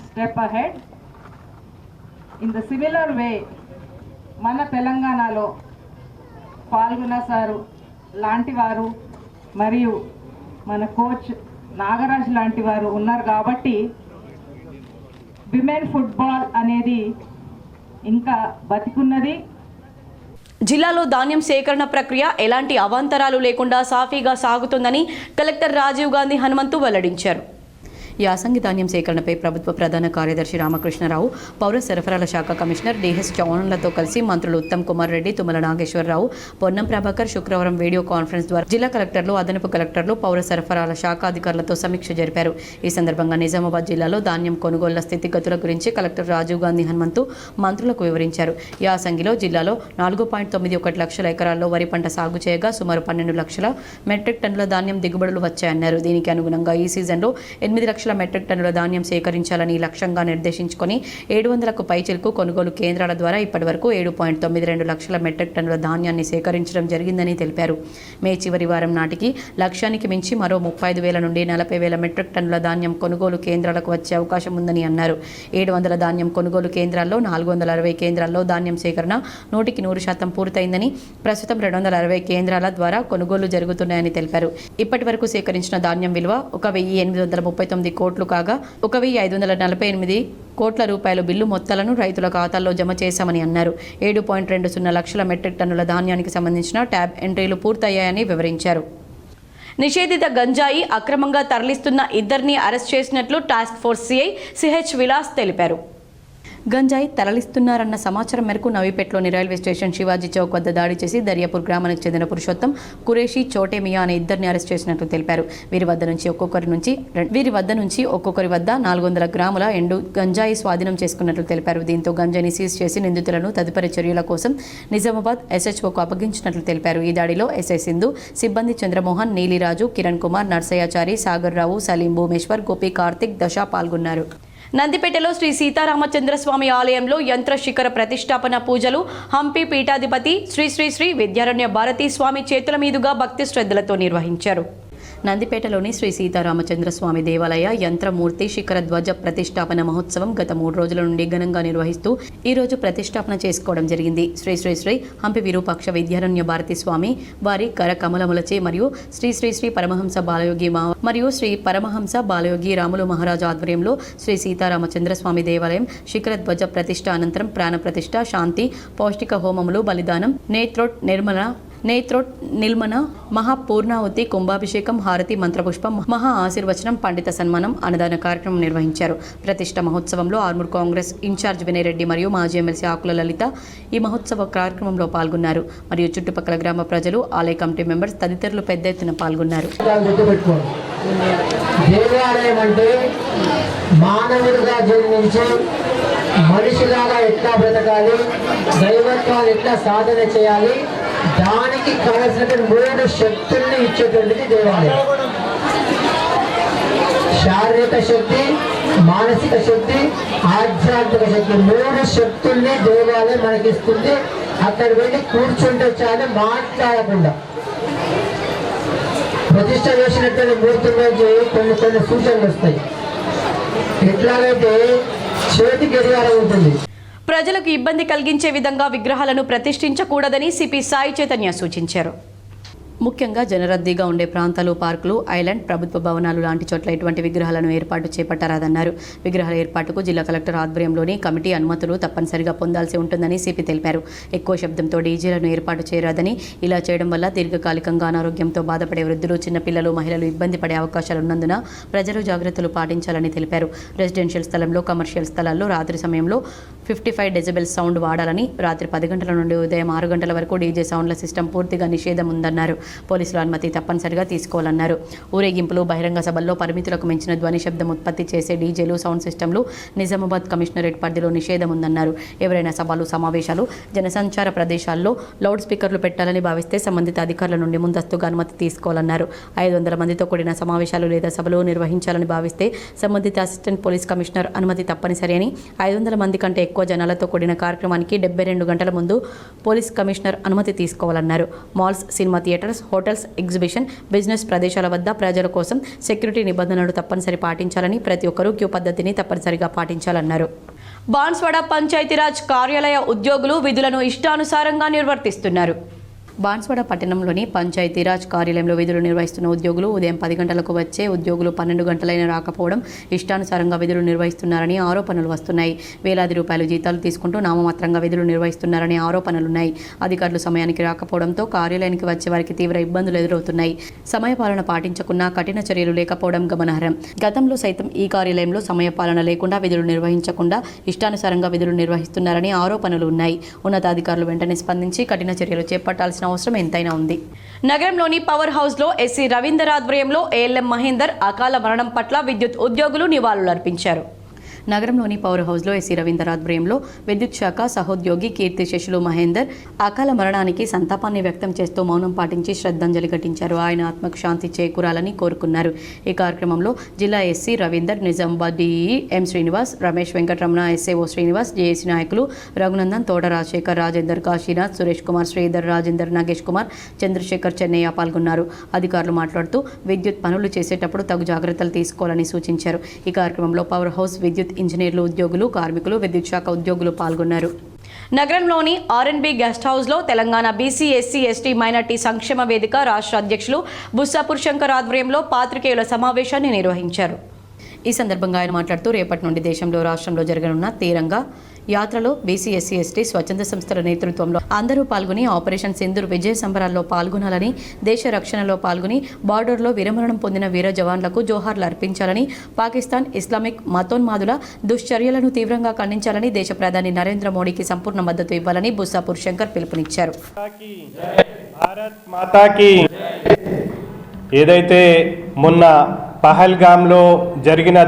[SPEAKER 5] step ahead. In the similar way, mana Telanganalo Palguna saru లాంటి వారు మరియు మన coach Nagaraj లాంటి వారు ఉన్నారు కాబట్టి women football అనేది ఇంకా బతికున్నది.
[SPEAKER 1] జిల్లాలో ధాన్యం సేకరణ ప్రక్రియ ఎలాంటి అవాంతరాలు లేకుండా సాఫీగా సాగుతుందని కలెక్టర్ రాజీవ్ గాంధీ హనుమంతు వెల్లడించారు. యాసంగి ధాన్యం సేకరణపై ప్రభుత్వ ప్రధాన కార్యదర్శి రామకృష్ణరావు, పౌర సరఫరాల శాఖ కమిషనర్ డిఎస్ చౌహాన్లతో కలిసి మంత్రులు ఉత్తమ్ కుమార్ రెడ్డి, తుమ్మల నాగేశ్వరరావు, పొన్నం ప్రభాకర్ శుక్రవారం వీడియో కాన్ఫరెన్స్ ద్వారా జిల్లా కలెక్టర్లు, అదనపు కలెక్టర్లు, పౌర సరఫరాల శాఖ అధికారులతో సమీక్ష జరిపారు. ఈ సందర్భంగా నిజామాబాద్ జిల్లాలో ధాన్యం కొనుగోళ్ల స్థితిగతుల గురించి కలెక్టర్ రాజీవ్ గాంధీ హనుమంతు మంత్రులకు వివరించారు. యాసంగిలో జిల్లాలో 4.91 లక్షల ఎకరాల్లో వరి పంట సాగు చేయగా సుమారు 12 లక్షల మెట్రిక్ టన్నుల ధాన్యం దిగుబడులు వచ్చాయన్నారు. దీనికి అనుగుణంగా ఈ సీజన్లో 8 లక్షల మెట్రిక్ టన్నుల ధాన్యం సేకరించాలని లక్ష్యంగా నిర్దేశించుకొని 700కు పైచిలకు కొనుగోలు కేంద్రాల ద్వారా ఇప్పటివరకు 7.92 లక్షల మెట్రిక్ టన్నుల ధాన్యాన్ని సేకరించడం జరిగిందని తెలిపారు. మే చివరి వారం నాటికి లక్ష్యానికి మించి మరో 35,000 నుండి 40,000 మెట్రిక్ టన్నుల ధాన్యం కొనుగోలు కేంద్రాలకు వచ్చే అవకాశం ఉందని అన్నారు. 700 ధాన్యం కొనుగోలు కేంద్రాల్లో 460 కేంద్రాల్లో ధాన్యం సేకరణ 100% పూర్తయిందని, ప్రస్తుతం 260 కేంద్రాల ద్వారా కొనుగోలు జరుగుతున్నాయని తెలిపారు. ఇప్పటి వరకు సేకరించిన ధాన్యం విలువ 1,839 కోట్లు కాగా 1,548 కోట్ల రూపాయల బిల్లు మొత్తాలను రైతుల ఖాతాల్లో జమ చేశామని అన్నారు. 7.20 లక్షల మెట్రిక్ టన్నుల ధాన్యానికి సంబంధించిన ట్యాబ్ ఎంట్రీలు పూర్తయ్యాయని వివరించారు. నిషేధిత గంజాయి అక్రమంగా తరలిస్తున్న ఇద్దరిని అరెస్ట్ చేసినట్లు task force CI CH Vilas తెలిపారు. గంజాయి తరలిస్తున్నారన్న సమాచారం మేరకు నవీపేటలోని రైల్వే స్టేషన్ శివాజీ చౌక్ వద్ద దాడి చేసి దర్యాపూర్ గ్రామానికి చెందిన పురుషోత్తం, కురేషి, చోటేమియా అనే ఇద్దరిని అరెస్ట్ చేసినట్లు తెలిపారు. వీరి వద్ద నుంచి ఒక్కొక్కరి వద్ద 400 గ్రాముల ఎండు గంజాయి స్వాధీనం చేసుకున్నట్లు తెలిపారు. దీంతో గంజాయిని సీజ్ చేసి నిందితులను తదుపరి చర్యల కోసం నిజామాబాద్ SHOకు అప్పగించినట్లు తెలిపారు. ఈ దాడిలో ఎస్ఐ సింధు, సిబ్బంది చంద్రమోహన్, నీలిరాజు, కిరణ్ కుమార్, నర్సయ్యాచారి, సాగర్ రావు, సలీం, భూమేశ్వర్, గోపి, కార్తిక్, దశ పాల్గొన్నారు. నందిపేటలో శ్రీ సీతారామచంద్రస్వామి ఆలయంలో యంత్ర శిఖర ప్రతిష్టాపన పూజలు హంపి పీఠాధిపతి శ్రీ శ్రీ శ్రీ విద్యారణ్య భారతీ స్వామి చేతుల మీదుగా భక్తి శ్రద్ధలతో నిర్వహించారు. నందిపేటలోని శ్రీ సీతారామచంద్రస్వామి దేవాలయ యంత్రమూర్తి శిఖర ధ్వజ ప్రతిష్టాపన మహోత్సవం గత 3 రోజుల నుండి ఘనంగా నిర్వహిస్తూ ఈ రోజు ప్రతిష్టాపన చేసుకోవడం జరిగింది. శ్రీ శ్రీ శ్రీ హంపి విరూపాక్ష విద్యారణ్య భారతీ స్వామి వారి కర కమలములచే మరియు శ్రీ శ్రీ శ్రీ పరమహంస బాలయోగి మరియు శ్రీ పరమహంస బాలయోగి రాములు మహారాజు ఆధ్వర్యంలో శ్రీ సీతారామచంద్రస్వామి దేవాలయం శిఖర ధ్వజ ప్రతిష్ట అనంతరం ప్రాణ ప్రతిష్ట, శాంతి, పౌష్టిక హోమములు, బలిదానం, నేత్రోట్ నిల్మన, మహాపూర్ణావతి, కుంభాభిషేకం, హారతి, మంత్రపుష్పం, మహా ఆశీర్వచనం, పండిత సన్మానం, అన్నదాన కార్యక్రమం నిర్వహించారు. ప్రతిష్ట మహోత్సవంలో ఆర్మూర్ కాంగ్రెస్ ఇన్ఛార్జ్ వినయ్ రెడ్డి మరియు మాజీ ఎమ్మెల్సీ ఆకుల లలిత ఈ మహోత్సవ కార్యక్రమంలో పాల్గొన్నారు. మరియు చుట్టుపక్కల గ్రామ ప్రజలు, ఆలయ కమిటీ మెంబర్స్ తదితరులు పెద్ద ఎత్తున పాల్గొన్నారు.
[SPEAKER 6] దేవాలయం అంటే మానవుడిగా జన్మించి మనిషిలాగా ఎట్లా బ్రతకాలి, దైవత్వాన్ని ఎట్లా సాధన చేయాలి, దానికి కావలసినటువంటి 3 శక్తుల్ని ఇచ్చేటువంటిది దేవాలయం. శారీరక శక్తి, మానసిక శక్తి, ఆధ్యాత్మిక శక్తి, 3 శక్తుల్ని దేవాలయం మనకి ఇస్తుంది. అక్కడ వెళ్ళి కూర్చుంటే చాలు, మాట్లాడకుండా. ప్రతిష్ట చేసినటువంటి మూర్తుల నుంచి కొన్ని సూచనలు వస్తాయి. ఎట్లాగైతే చేతి గడియారం ఉంటుంది.
[SPEAKER 1] ప్రజలకు ఇబ్బంది కలిగించే విధంగా విగ్రహాలను ప్రతిష్ఠించకూడదని సిపి సాయి చైతన్య సూచించారు. ముఖ్యంగా జనరద్దీగా ఉండే ప్రాంతాలు, పార్కులు, ఐలాండ్, ప్రభుత్వ భవనాలు లాంటి చోట్ల ఇటువంటి విగ్రహాలను ఏర్పాటు చేపట్టారన్నారు. విగ్రహాల ఏర్పాటుకు జిల్లా కలెక్టర్ ఆధ్వర్యంలోని కమిటీ అనుమతులు తప్పనిసరిగా పొందాల్సి ఉంటుందని సిపి తెలిపారు. ఎక్కువ శబ్దంతో డీజేలను ఏర్పాటు చేయరాదని, ఇలా చేయడం వల్ల దీర్ఘకాలికంగా అనారోగ్యంతో బాధపడే వృద్ధులు, చిన్నపిల్లలు, మహిళలు ఇబ్బంది పడే అవకాశాలున్నందున ప్రజలు జాగ్రత్తలు పాటించాలని తెలిపారు. రెసిడెన్షియల్ స్థలంలో, కమర్షియల్ స్థలాల్లో రాత్రి సమయంలో 55 డెసిబెల్ సౌండ్ వాడాలని, రాత్రి 10 గంటల నుండి ఉదయం 6 గంటల వరకు డీజే సౌండ్ల సిస్టమ్ పూర్తిగా నిషేధం ఉందన్నారు. పోలీసుల అనుమతి తప్పనిసరిగా తీసుకోవాలన్నారు. ఊరేగింపులు, బహిరంగ సభల్లో పరిమితులకు మించిన ధ్వని శబ్దం ఉత్పత్తి చేసే డీజేలు, సౌండ్ సిస్టమ్లు నిజామాబాద్ కమిషనరేట్ పరిధిలో నిషేధం ఉందన్నారు. ఎవరైనా సభలు, సమావేశాలు, జనసంచార ప్రదేశాల్లో లౌడ్ స్పీకర్లు పెట్టాలని భావిస్తే సంబంధిత అధికారుల నుండి ముందస్తుగా అనుమతి తీసుకోవాలన్నారు. 500 మందితో కూడిన సమావేశాలు లేదా సభలు నిర్వహించాలని భావిస్తే సంబంధిత అసిస్టెంట్ పోలీస్ కమిషనర్ అనుమతి తప్పనిసరి అని, 500 మంది కంటే ఎక్కువ జనాలతో కూడిన కార్యక్రమానికి 72 గంటల ముందు పోలీస్ కమిషనర్ అనుమతి తీసుకోవాలన్నారు. Malls, cinema theatres, hotels, exhibition, business ప్రదేశాల వద్ద ప్రజల కోసం సెక్యూరిటీ నిబంధనలు తప్పనిసరి పాటించాలని, ప్రతి ఒక్కరూ క్యూ పద్ధతిని తప్పనిసరిగా పాటించాలన్నారు. బాన్స్వాడ పంచాయతీరాజ్ కార్యాలయ ఉద్యోగులు విధులను ఇష్టానుసారంగా నిర్వర్తిస్తున్నారు. బాన్స్వాడ పట్టణంలోని పంచాయతీరాజ్ కార్యాలయంలో విధులు నిర్వహిస్తున్న ఉద్యోగులు ఉదయం 10 గంటలకు వచ్చే ఉద్యోగులు 12 గంటలైన రాకపోవడం, ఇష్టానుసారంగా విధులు నిర్వహిస్తున్నారని ఆరోపణలు వస్తున్నాయి. వేలాది రూపాయలు జీతాలు తీసుకుంటూ నామమాత్రంగా విధులు నిర్వహిస్తున్నారని ఆరోపణలున్నాయి. అధికారులు సమయానికి రాకపోవడంతో కార్యాలయానికి వచ్చే వారికి తీవ్ర ఇబ్బందులు ఎదురవుతున్నాయి. సమయపాలన పాటించకుండా కఠిన చర్యలు లేకపోవడం గమనార్హం. గతంలో సైతం ఈ కార్యాలయంలో సమయపాలన లేకుండా విధులు నిర్వహించకుండా ఇష్టానుసారంగా విధులు నిర్వహిస్తున్నారని ఆరోపణలు ఉన్నాయి. ఉన్నతాధికారులు వెంటనే స్పందించి కఠిన చర్యలు చేపట్టాల్సిన అవసరం ఎంతైనా ఉంది. నగరంలోని పవర్ హౌస్ లో ఎస్సీ రవీందర్ ఆధ్వర్యంలో ఏఎల్ఎం మహేందర్ అకాల మరణం పట్ల విద్యుత్ ఉద్యోగులు నివాళులర్పించారు. నగరంలోని పవర్ హౌస్లో ఎస్సీ రవీందర్ ఆధ్వర్యంలో విద్యుత్ శాఖ సహోద్యోగి కీర్తిశేషులు మహేందర్ అకాల మరణానికి సంతాపాన్ని వ్యక్తం చేస్తూ మౌనం పాటించి శ్రద్ధాంజలి ఘటించారు. ఆయన ఆత్మకు శాంతి చేకూరాలని కోరుకున్నారు. ఈ కార్యక్రమంలో జిల్లా ఎస్సీ రవీందర్, నిజామాబాద్ డిఈ ఎం శ్రీనివాస్, రమేష్ వెంకటరమణ, ఎస్ఏఓ శ్రీనివాస్, జేఏసీ నాయకులు రఘునందన్, తోట రాజశేఖర్, రాజేందర్, కాశీనాథ్, సురేష్ కుమార్, శ్రీధర్, రాజేందర్, నాగేష్ కుమార్, చంద్రశేఖర్, చెన్నయ్య పాల్గొన్నారు. అధికారులు మాట్లాడుతూ విద్యుత్ పనులు చేసేటప్పుడు తగు జాగ్రత్తలు తీసుకోవాలని సూచించారు. ఈ కార్యక్రమంలో పవర్ హౌస్ విద్యుత్ ఇంజనీర్లు, ఉద్యోగులు, కార్మికులు, విద్యుత్ శాఖ ఉద్యోగులు పాల్గొన్నారు. నగరంలోని ఆర్ఎన్బి గెస్ట్ హౌస్లో Telangana BC, SC, ST, minority సంక్షేమ వేదిక రాష్ట్ర అధ్యక్షులు బుస్సాపూర్ శంకర్ ఆధ్వర్యంలో పాత్రికేయుల సమావేశాన్ని నిర్వహించారు. ఈ సందర్భంగా ఆయన మాట్లాడుతూ రేపటి నుండి దేశంలో, రాష్ట్రంలో జరగనున్న తీరంగా యాత్రలో బీసీ, ఎస్సీ, ఎస్టీ స్వచ్ఛంద సంస్థల నేతృత్వంలో అందరూ పాల్గొని ఆపరేషన్ సింధూర్ విజయ సంబరాల్లో పాల్గొనాలని, దేశ రక్షణలో పాల్గొని బార్డర్లో విరమరణం పొందిన వీర జవాన్లకు జోహార్లు అర్పించాలని, పాకిస్తాన్ ఇస్లామిక్ మతోన్మాదుల దుశ్చర్యలను తీవ్రంగా ఖండించాలని, దేశ ప్రధాని నరేంద్ర మోడీకి సంపూర్ణ మద్దతు ఇవ్వాలని బుస్సాపూర్ శంకర్ పిలుపునిచ్చారు.
[SPEAKER 7] ఏదైతే మొన్న పహల్గామ్లో జరిగిన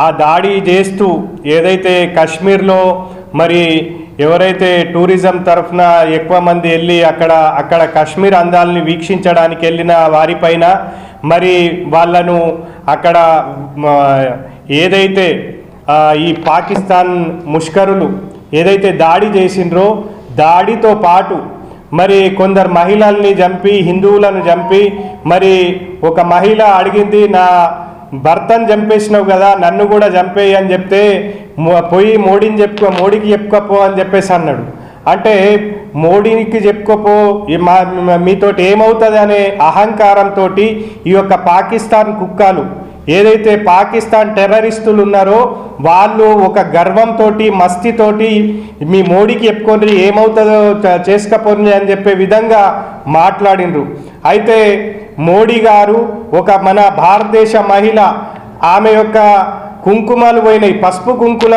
[SPEAKER 7] ఆ దాడి చేస్తూ ఏదైతే కాశ్మీర్లో మరి ఎవరైతే టూరిజం తరఫున ఎక్కువ మంది వెళ్ళి అక్కడ కాశ్మీర్ అందాలని వీక్షించడానికి వెళ్ళిన వారిపైన మరి వాళ్ళను అక్కడ ఏదైతే ఈ పాకిస్తాన్ ముష్కరులు ఏదైతే దాడి చేసిండ్రో దాడితో పాటు మరి కొందరు మహిళల్ని చంపి, హిందువులను చంపి, మరి ఒక మహిళ అడిగింది, నా భర్తను చంపేసినావు కదా, నన్ను కూడా చంపేయి అని చెప్తే పోయి మోడీకి చెప్పుకోపో అని చెప్పేసి అన్నాడు. అంటే మోడీకి చెప్పుకోపో, మీతోటి ఏమవుతుంది అనే అహంకారంతో ఈ యొక్క పాకిస్తాన్ కుక్కలు ఏదైతే పాకిస్తాన్ టెర్రరిస్టులు ఉన్నారో వాళ్ళు ఒక గర్వంతో, మస్తితోటి మీ మోడీకి చెప్పుకొని ఏమవుతుందో చేసుకపోండి అని చెప్పే విధంగా మాట్లాడినరు. అయితే మోడీ గారు మన భారతదేశ మహిళ, ఆమె యొక్క కుంకుమలు పోయినాయి, పసుపు కుంకుల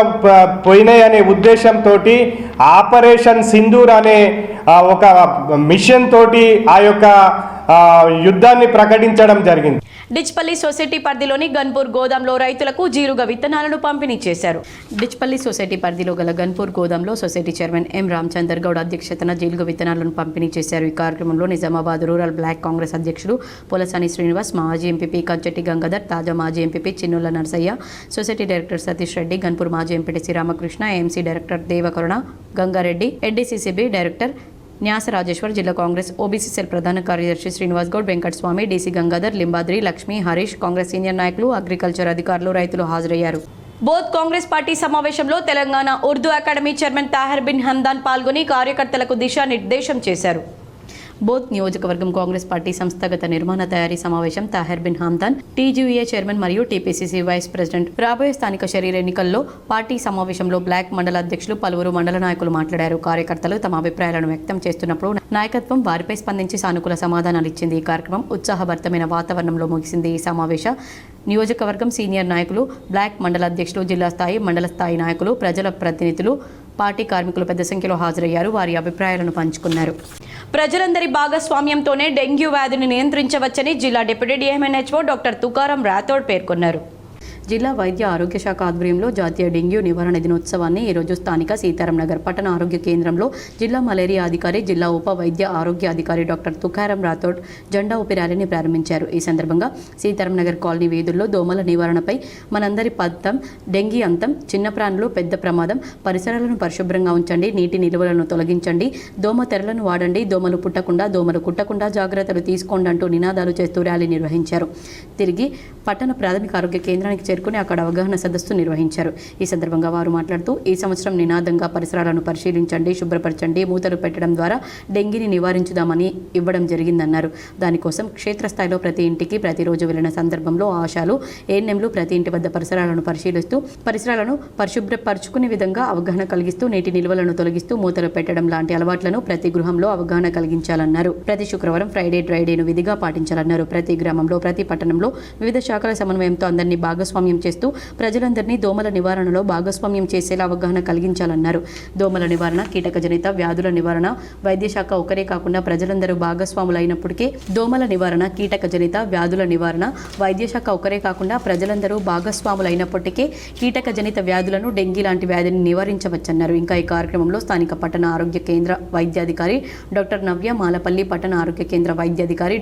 [SPEAKER 7] పోయినాయి అనే ఉద్దేశంతో ఆపరేషన్ సింధూర్ అనే ఒక మిషన్ తోటి ఆ యొక్క యుద్ధాన్ని ప్రకటించడం జరిగింది.
[SPEAKER 1] డిచ్పల్లి సొసైటీ పరిధిలోని గన్పూర్ గోదాంలో రైతులకు జీరుగా విత్తనాలను పంపిణీ చేశారు. డిచ్పల్లి సొసైటీ పరిధిలో గల గన్పూర్ గోదాంలో society chairman M Ramachandar Goud అధ్యక్షతన జీలుగా విత్తనాలను పంపిణీ చేశారు. ఈ కార్యక్రమంలో నిజామాబాద్ రూరల్ బ్లాక్ కాంగ్రెస్ అధ్యక్షులు పొలసాని శ్రీనివాస్, మాజీ ఎంపీపీ కంచెట్టి గంగాధర్, తాజా మాజీ MPP Chinnula Narasayya, society director Satish Reddy, Ganpur మాజీ MPTC Ramakrishna, AMC director Devakaruna Gangareddy, NDCCB director Nyasa Rajeshwar, జిల్లా కాంగ్రెస్ ఓబీసీ సెల్ ప్రధాన కార్యదర్శి శ్రీనివాస్ గౌడ్, వెంకటస్వామి, డీసీ గంగాధర్, లింబాద్రి, లక్ష్మి, హరీష్, కాంగ్రెస్ సీనియర్ నాయకులు, అగ్రికల్చర్ అధికారులు, రైతులు హాజరయ్యారు. బోత్ కాంగ్రెస్ పార్టీ సమావేశంలో తెలంగాణ ఉర్దూ అకాడమీ చైర్మన్ తాహిర్ బిన్ హమ్దాన్ పాల్గొని కార్యకర్తలకు దిశానిర్దేశం చేశారు. బోత్ నియోజకవర్గం కాంగ్రెస్ పార్టీ సంస్థాగత నిర్మాణ తయారీ సమావేశం తాహిర్ బిన్ హమ్దాన్, టీజీయూఏ చైర్మన్ మరియు టీపీసీసీ వైస్ ప్రెసిడెంట్. రాబోయే స్థానిక శరీర ఎన్నికల్లో పార్టీ సమావేశంలో బ్లాక్ మండల అధ్యక్షులు, పలువురు మండల నాయకులు మాట్లాడారు. కార్యకర్తలు తమ అభిప్రాయాలను వ్యక్తం చేస్తున్నప్పుడు నాయకత్వం వారిపై స్పందించి సానుకూల సమాధానాలు ఇచ్చింది. ఈ కార్యక్రమం ఉత్సాహభరితమైన వాతావరణంలో ముగిసింది. ఈ సమావేశ నియోజకవర్గం సీనియర్ నాయకులు, బ్లాక్ మండల అధ్యక్షులు, జిల్లా స్థాయి, మండల స్థాయి నాయకులు, ప్రజల ప్రతినిధులు, పార్టీ కార్మికులు పెద్ద సంఖ్యలో హాజరయ్యారు. వారి అభిప్రాయాలను పంచుకున్నారు. ప్రజలందరి భాగస్వామ్యంతోనే డెంగ్యూ వ్యాధిని నియంత్రించవచ్చని జిల్లా deputy DM&HO doctor Tukaram Rathod పేర్కొన్నారు. జిల్లా వైద్య ఆరోగ్య శాఖ ఆధ్వర్యంలో జాతీయ డెంగ్యూ నివారణ దినోత్సవాన్ని ఈరోజు స్థానిక సీతారాం నగర్ పట్టణ ఆరోగ్య కేంద్రంలో జిల్లా మలేరియా అధికారి, జిల్లా ఉప వైద్య ఆరోగ్య అధికారి డాక్టర్ తుకారం రాథోడ్ జెండా ఊపి ర్యాలీని ప్రారంభించారు. ఈ సందర్భంగా సీతారాం నగర్ కాలనీ వీధుల్లో దోమల నివారణపై మనందరి పథం, డెంగీ అంతం, చిన్న ప్రాణులు పెద్ద ప్రమాదం, పరిసరాలను పరిశుభ్రంగా ఉంచండి, నీటి నిల్వలను తొలగించండి, దోమ తెరలను వాడండి, దోమలు పుట్టకుండా, దోమలు కుట్టకుండా జాగ్రత్తలు తీసుకోండి అంటూ నినాదాలు చేస్తూ ర్యాలీ నిర్వహించారు. తిరిగి పట్టణ ప్రాథమిక ఆరోగ్య కేంద్రానికి చేరుకుని అక్కడ అవగాహన సదస్సు నిర్వహించారు. ఈ సందర్భంగా వారు మాట్లాడుతూ, ఈ సంవత్సరం నినాదంగా పరిసరాలను పరిశీలించండి, శుభ్రపరచండి, మూతలు పెట్టడం ద్వారా డెంగీని నివారించుదామని ఇవ్వడం జరిగిందన్నారు. దానికోసం క్షేత్రస్థాయిలో ప్రతి ఇంటికి ప్రతిరోజు వెళ్లిన సందర్భంలో ఆశాలు, ఏఎన్ఎంలు ప్రతి ఇంటి వద్ద పరిసరాలను పరిశీలిస్తూ పరిసరాలను పరిశుభ్రపరచుకునే విధంగా అవగాహన కలిగిస్తూ నీటి నిల్వలను తొలగిస్తూ మూతలు పెట్టడం లాంటి అలవాట్లను ప్రతి గృహంలో అవగాహన కలిగించాలన్నారు. ప్రతి శుక్రవారం ఫ్రైడే డ్రైడేను విధిగా పాటించాలన్నారు. ప్రతి గ్రామంలో, ప్రతి పట్టణంలో వివిధ శాఖల సమన్వయంతో అందరినీ భాగస్వామ్యం చేస్తూ ప్రజలందరినీ దోమల నివారణలో భాగస్వామ్యం చేసేలా అవగాహన కలిగించాలన్నారు. దోమల నివారణ, కీటకజనిత వ్యాధుల నివారణ వైద్య శాఖ ఒకరే కాకుండా ప్రజలందరూ భాగస్వాములైనప్పటికీ దోమల నివారణ, కీటకజనిత వ్యాధుల నివారణ వైద్య శాఖ ఒకరే కాకుండా ప్రజలందరూ భాగస్వాములైనప్పటికీ కీటకజనిత వ్యాధులను, డెంగీ లాంటి వ్యాధిని నివారించవచ్చన్నారు. ఇంకా ఈ కార్యక్రమంలో స్థానిక పట్టణ ఆరోగ్య కేంద్ర వైద్యాధికారి డాక్టర్ నవ్య, మాలపల్లి పట్టణ ఆరోగ్య కేంద్ర వైద్యాధికారి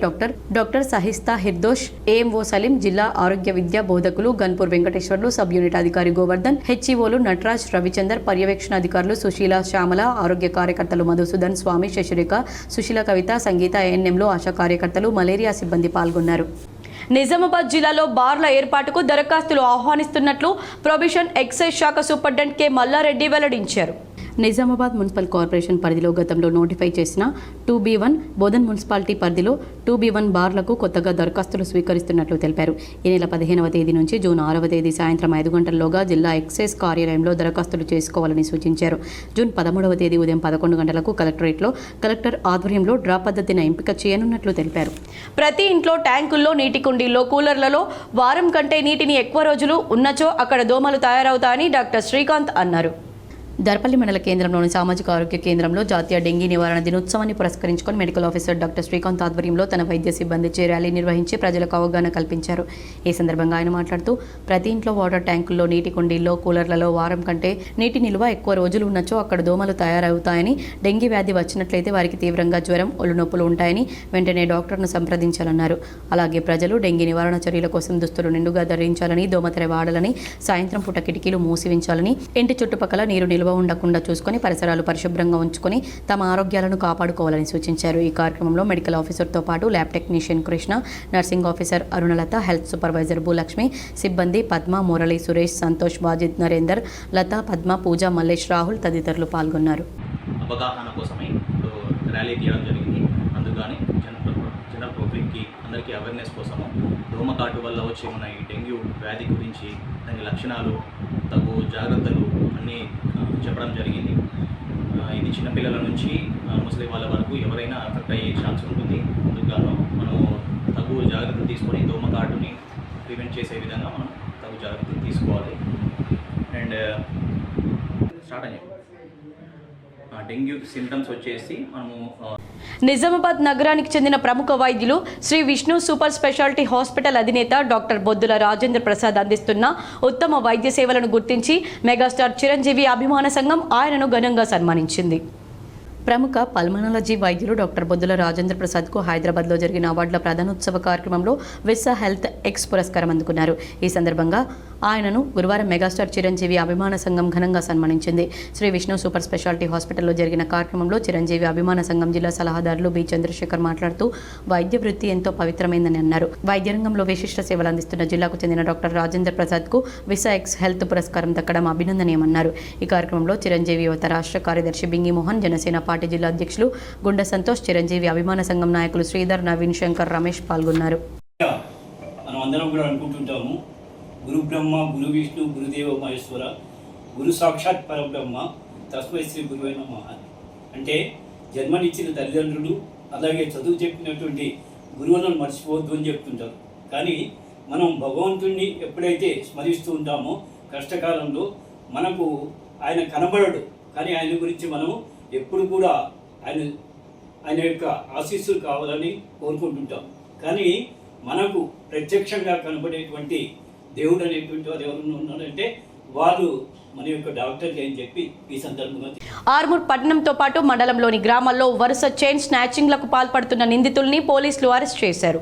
[SPEAKER 1] డాక్టర్ సహిస్తా హిర్దోష్, ఏఎంఓ సలీం, జిల్లా ఆరోగ్య విద్యా బోధకులు గన్పూర్ వెంకటేశ్వర్లు, సబ్ యూనిట్ అధికారి గోవర్ధన్, హెచ్ఈఓలు నటరాజ్, రవిచందర్, పర్యవేక్షణ అధికారులు సుశీల, శ్యామల, ఆరోగ్య కార్యకర్తలు మధుసూదన్, స్వామి, శశిరేఖ, సుశీల, కవిత, సంగీత, ఏఎన్ఎంలు, ఆశా కార్యకర్తలు, మలేరియా సిబ్బంది పాల్గొన్నారు. నిజామాబాద్ జిల్లాలో బార్ల ఏర్పాటుకు దరఖాస్తులు ఆహ్వానిస్తున్నట్లు ప్రొబిషన్ ఎక్సైజ్ శాఖ సూపరింటెండెంట్ కె మల్లారెడ్డి వెల్లడించారు. నిజామాబాద్ మున్సిపల్ కార్పొరేషన్ పరిధిలో గతంలో నోటిఫై చేసిన 2B1 బోధన్ మున్సిపాలిటీ పరిధిలో 2B1 బార్లకు కొత్తగా దరఖాస్తులు స్వీకరిస్తున్నట్లు తెలిపారు. ఈ నెల 15వ తేదీ నుంచి జూన్ 6వ తేదీ సాయంత్రం 5 గంటల్లోగా జిల్లా ఎక్సైజ్ కార్యాలయంలో దరఖాస్తులు చేసుకోవాలని సూచించారు. జూన్ 13వ తేదీ ఉదయం 11 గంటలకు కలెక్టరేట్లో కలెక్టర్ ఆధ్వర్యంలో డ్రా పద్ధతిని ఎంపిక చేయనున్నట్లు తెలిపారు. ప్రతి ఇంట్లో ట్యాంకుల్లో, నీటి కుండీల్లో, కూలర్లలో వారం కంటే నీటిని ఎక్కువ రోజులు ఉన్నచో అక్కడ దోమలు తయారవుతాయని డాక్టర్ శ్రీకాంత్ అన్నారు. దర్పల్లి మండల కేంద్రంలోని సామాజిక ఆరోగ్య కేంద్రంలో జాతీయ డెంగీ నివారణ దినోత్సవాన్ని పురస్కరించుకొని మెడికల్ ఆఫీసర్ డాక్టర్ శ్రీకాంత్ ఆధ్వర్యంలో తన వైద్య సిబ్బందిచే ర్యాలీ నిర్వహించి ప్రజలకు అవగాహన కల్పించారు. ఈ సందర్భంగా ఆయన మాట్లాడుతూ, ప్రతి ఇంట్లో వాటర్ ట్యాంకుల్లో, నీటి కుండీల్లో, కూలర్లలో వారం కంటే నీటి నిల్వ ఎక్కువ రోజులు ఉన్నచో అక్కడ దోమలు తయారవుతాయని, డెంగీ వ్యాధి వచ్చినట్లయితే వారికి తీవ్రంగా జ్వరం, ఒళ్ళు నొప్పులు ఉంటాయని వెంటనే డాక్టర్ను సంప్రదించాలన్నారు. అలాగే ప్రజలు డెంగీ నివారణ చర్యల కోసం దుస్తులు నిండుగా ధరించాలని, దోమతెర వాడాలని, సాయంత్రం పూట కిటికీలు మూసివించాలని, ఇంటి చుట్టుపక్కల నీరు నిల్వ ఉండకుండా చూసుకొని పరిసరాలు పరిశుభ్రంగా ఉంచుకొని తమ ఆరోగ్యాలను కాపాడుకోవాలని సూచించారు. ఈ కార్యక్రమంలో మెడికల్ ఆఫీసర్తో పాటు lab technician Krishna, nursing officer Arunalatha, health supervisor Bhulakshmi, సిబ్బంది పద్మ, మురళి, సురేష్, సంతోష్, వాజిద్, నరేందర్, లత, పద్మ, పూజ, మల్లేష్, రాహుల్ తదితరులు పాల్గొన్నారు.
[SPEAKER 8] అవగాహన కోసమై ర్యాలీ తీయడం జరిగింది. అందుకని జనరల్ పబ్లిక్కి అందరికీ అవేర్నెస్ కోసము దోమకాటు వల్ల వచ్చే మన ఈ డెంగ్యూ వ్యాధి గురించి, దాని లక్షణాలు, తగు జాగ్రత్తలు అన్నీ చెప్పడం జరిగింది. ఇది చిన్నపిల్లల నుంచి ముసలి వాళ్ళ వరకు ఎవరైనా అఫెక్ట్ అయ్యే ఛాన్స్ ఉంటుంది. అందుకని మనము తగు జాగ్రత్తలు తీసుకొని దోమకాటుని ప్రివెంట్ చేసే విధంగా మనం తగు జాగ్రత్తలు తీసుకోవాలి. అండ్ స్టార్ట్ అయ్యాయి డెంగ్యూ సింటమ్స్ వచ్చేసి మనము
[SPEAKER 1] నిజామాబాద్ నగరానికి చెందిన ప్రముఖ వైద్యులు Shri Vishnu super speciality hospital అధినేత డాక్టర్ బొద్దుల రాజేంద్ర ప్రసాద్ అందిస్తున్న ఉత్తమ వైద్య సేవలను గుర్తించి మెగాస్టార్ చిరంజీవి అభిమాన సంఘం ఆయనను ఘనంగా సన్మానించింది. ప్రముఖ పల్మనాలజీ వైద్యులు డాక్టర్ బొద్దుల రాజేంద్ర ప్రసాద్కు హైదరాబాద్లో జరిగిన అవార్డుల ప్రధానోత్సవ కార్యక్రమంలో విస్సా హెల్త్ ఎక్స్ పురస్కారం అందుకున్నారు. ఈ సందర్భంగా ఆయనను గురువారం మెగాస్టార్ చిరంజీవి అభిమాన సంఘం ఘనంగా సన్మానించింది. శ్రీ విష్ణు సూపర్ స్పెషాలిటీ హాస్పిటల్లో జరిగిన కార్యక్రమంలో చిరంజీవి అభిమాన సంఘం జిల్లా సలహాదారులు బి చంద్రశేఖర్ మాట్లాడుతూ, వైద్య వృత్తి ఎంతో పవిత్రమైందని అన్నారు. వైద్య రంగంలో విశిష్ట సేవలు అందిస్తున్న జిల్లాకు చెందిన డాక్టర్ రాజేంద్ర ప్రసాద్కు విస్సా ఎక్స్ హెల్త్ పురస్కారం దక్కడం అభినందనీయమన్నారు. ఈ కార్యక్రమంలో చిరంజీవి యువత రాష్ట్ర కార్యదర్శి బింగి మోహన్, జనసేన పార్టీ జిల్లా అధ్యక్షులు గుండ సంతోష్, చిరంజీవి అభిమాన సంఘం నాయకులు శ్రీధర్, నవీన్, శంకర్, రమేష్ పాల్గొన్నారు.
[SPEAKER 9] మనం అందరం కూడా అనుకుంటుంటాము, గురు బ్రహ్మ, గురు విష్ణు, గురుదేవ మహేశ్వర, గురు సాక్షాత్ పరబ్రహ్మ, తస్మై శ్రీ గురువే నమః. అంటే జన్మనిచ్చిన తల్లిదండ్రులు, అలాగే చదువు చెప్పినటువంటి గురువులను మర్చిపోవద్దు అని చెప్తుంటారు. కానీ మనం భగవంతుణ్ణి ఎప్పుడైతే స్మరిస్తూ ఉంటామో కష్టకాలంలో మనకు ఆయన కనబడడు, కానీ ఆయన గురించి మనం ఎప్పుడు కూడా ఆయన యొక్క ఆశీస్సులు కావాలని కోరుకుంటుంటాం. కానీ మనకు ప్రత్యక్షంగా కనబడేటువంటి దేవుడు అనేటువంటి వారు ఎవరు ఉన్నారంటే వాళ్ళు మన యొక్క డాక్టర్లు అని చెప్పి ఈ సందర్భంగా
[SPEAKER 1] ఆర్మూర్ పట్టణంతో పాటు మండలంలోని గ్రామాల్లో వరుస చైన్ స్నాచింగ్లకు పాల్పడుతున్న నిందితుల్ని పోలీసులు అరెస్ట్ చేశారు.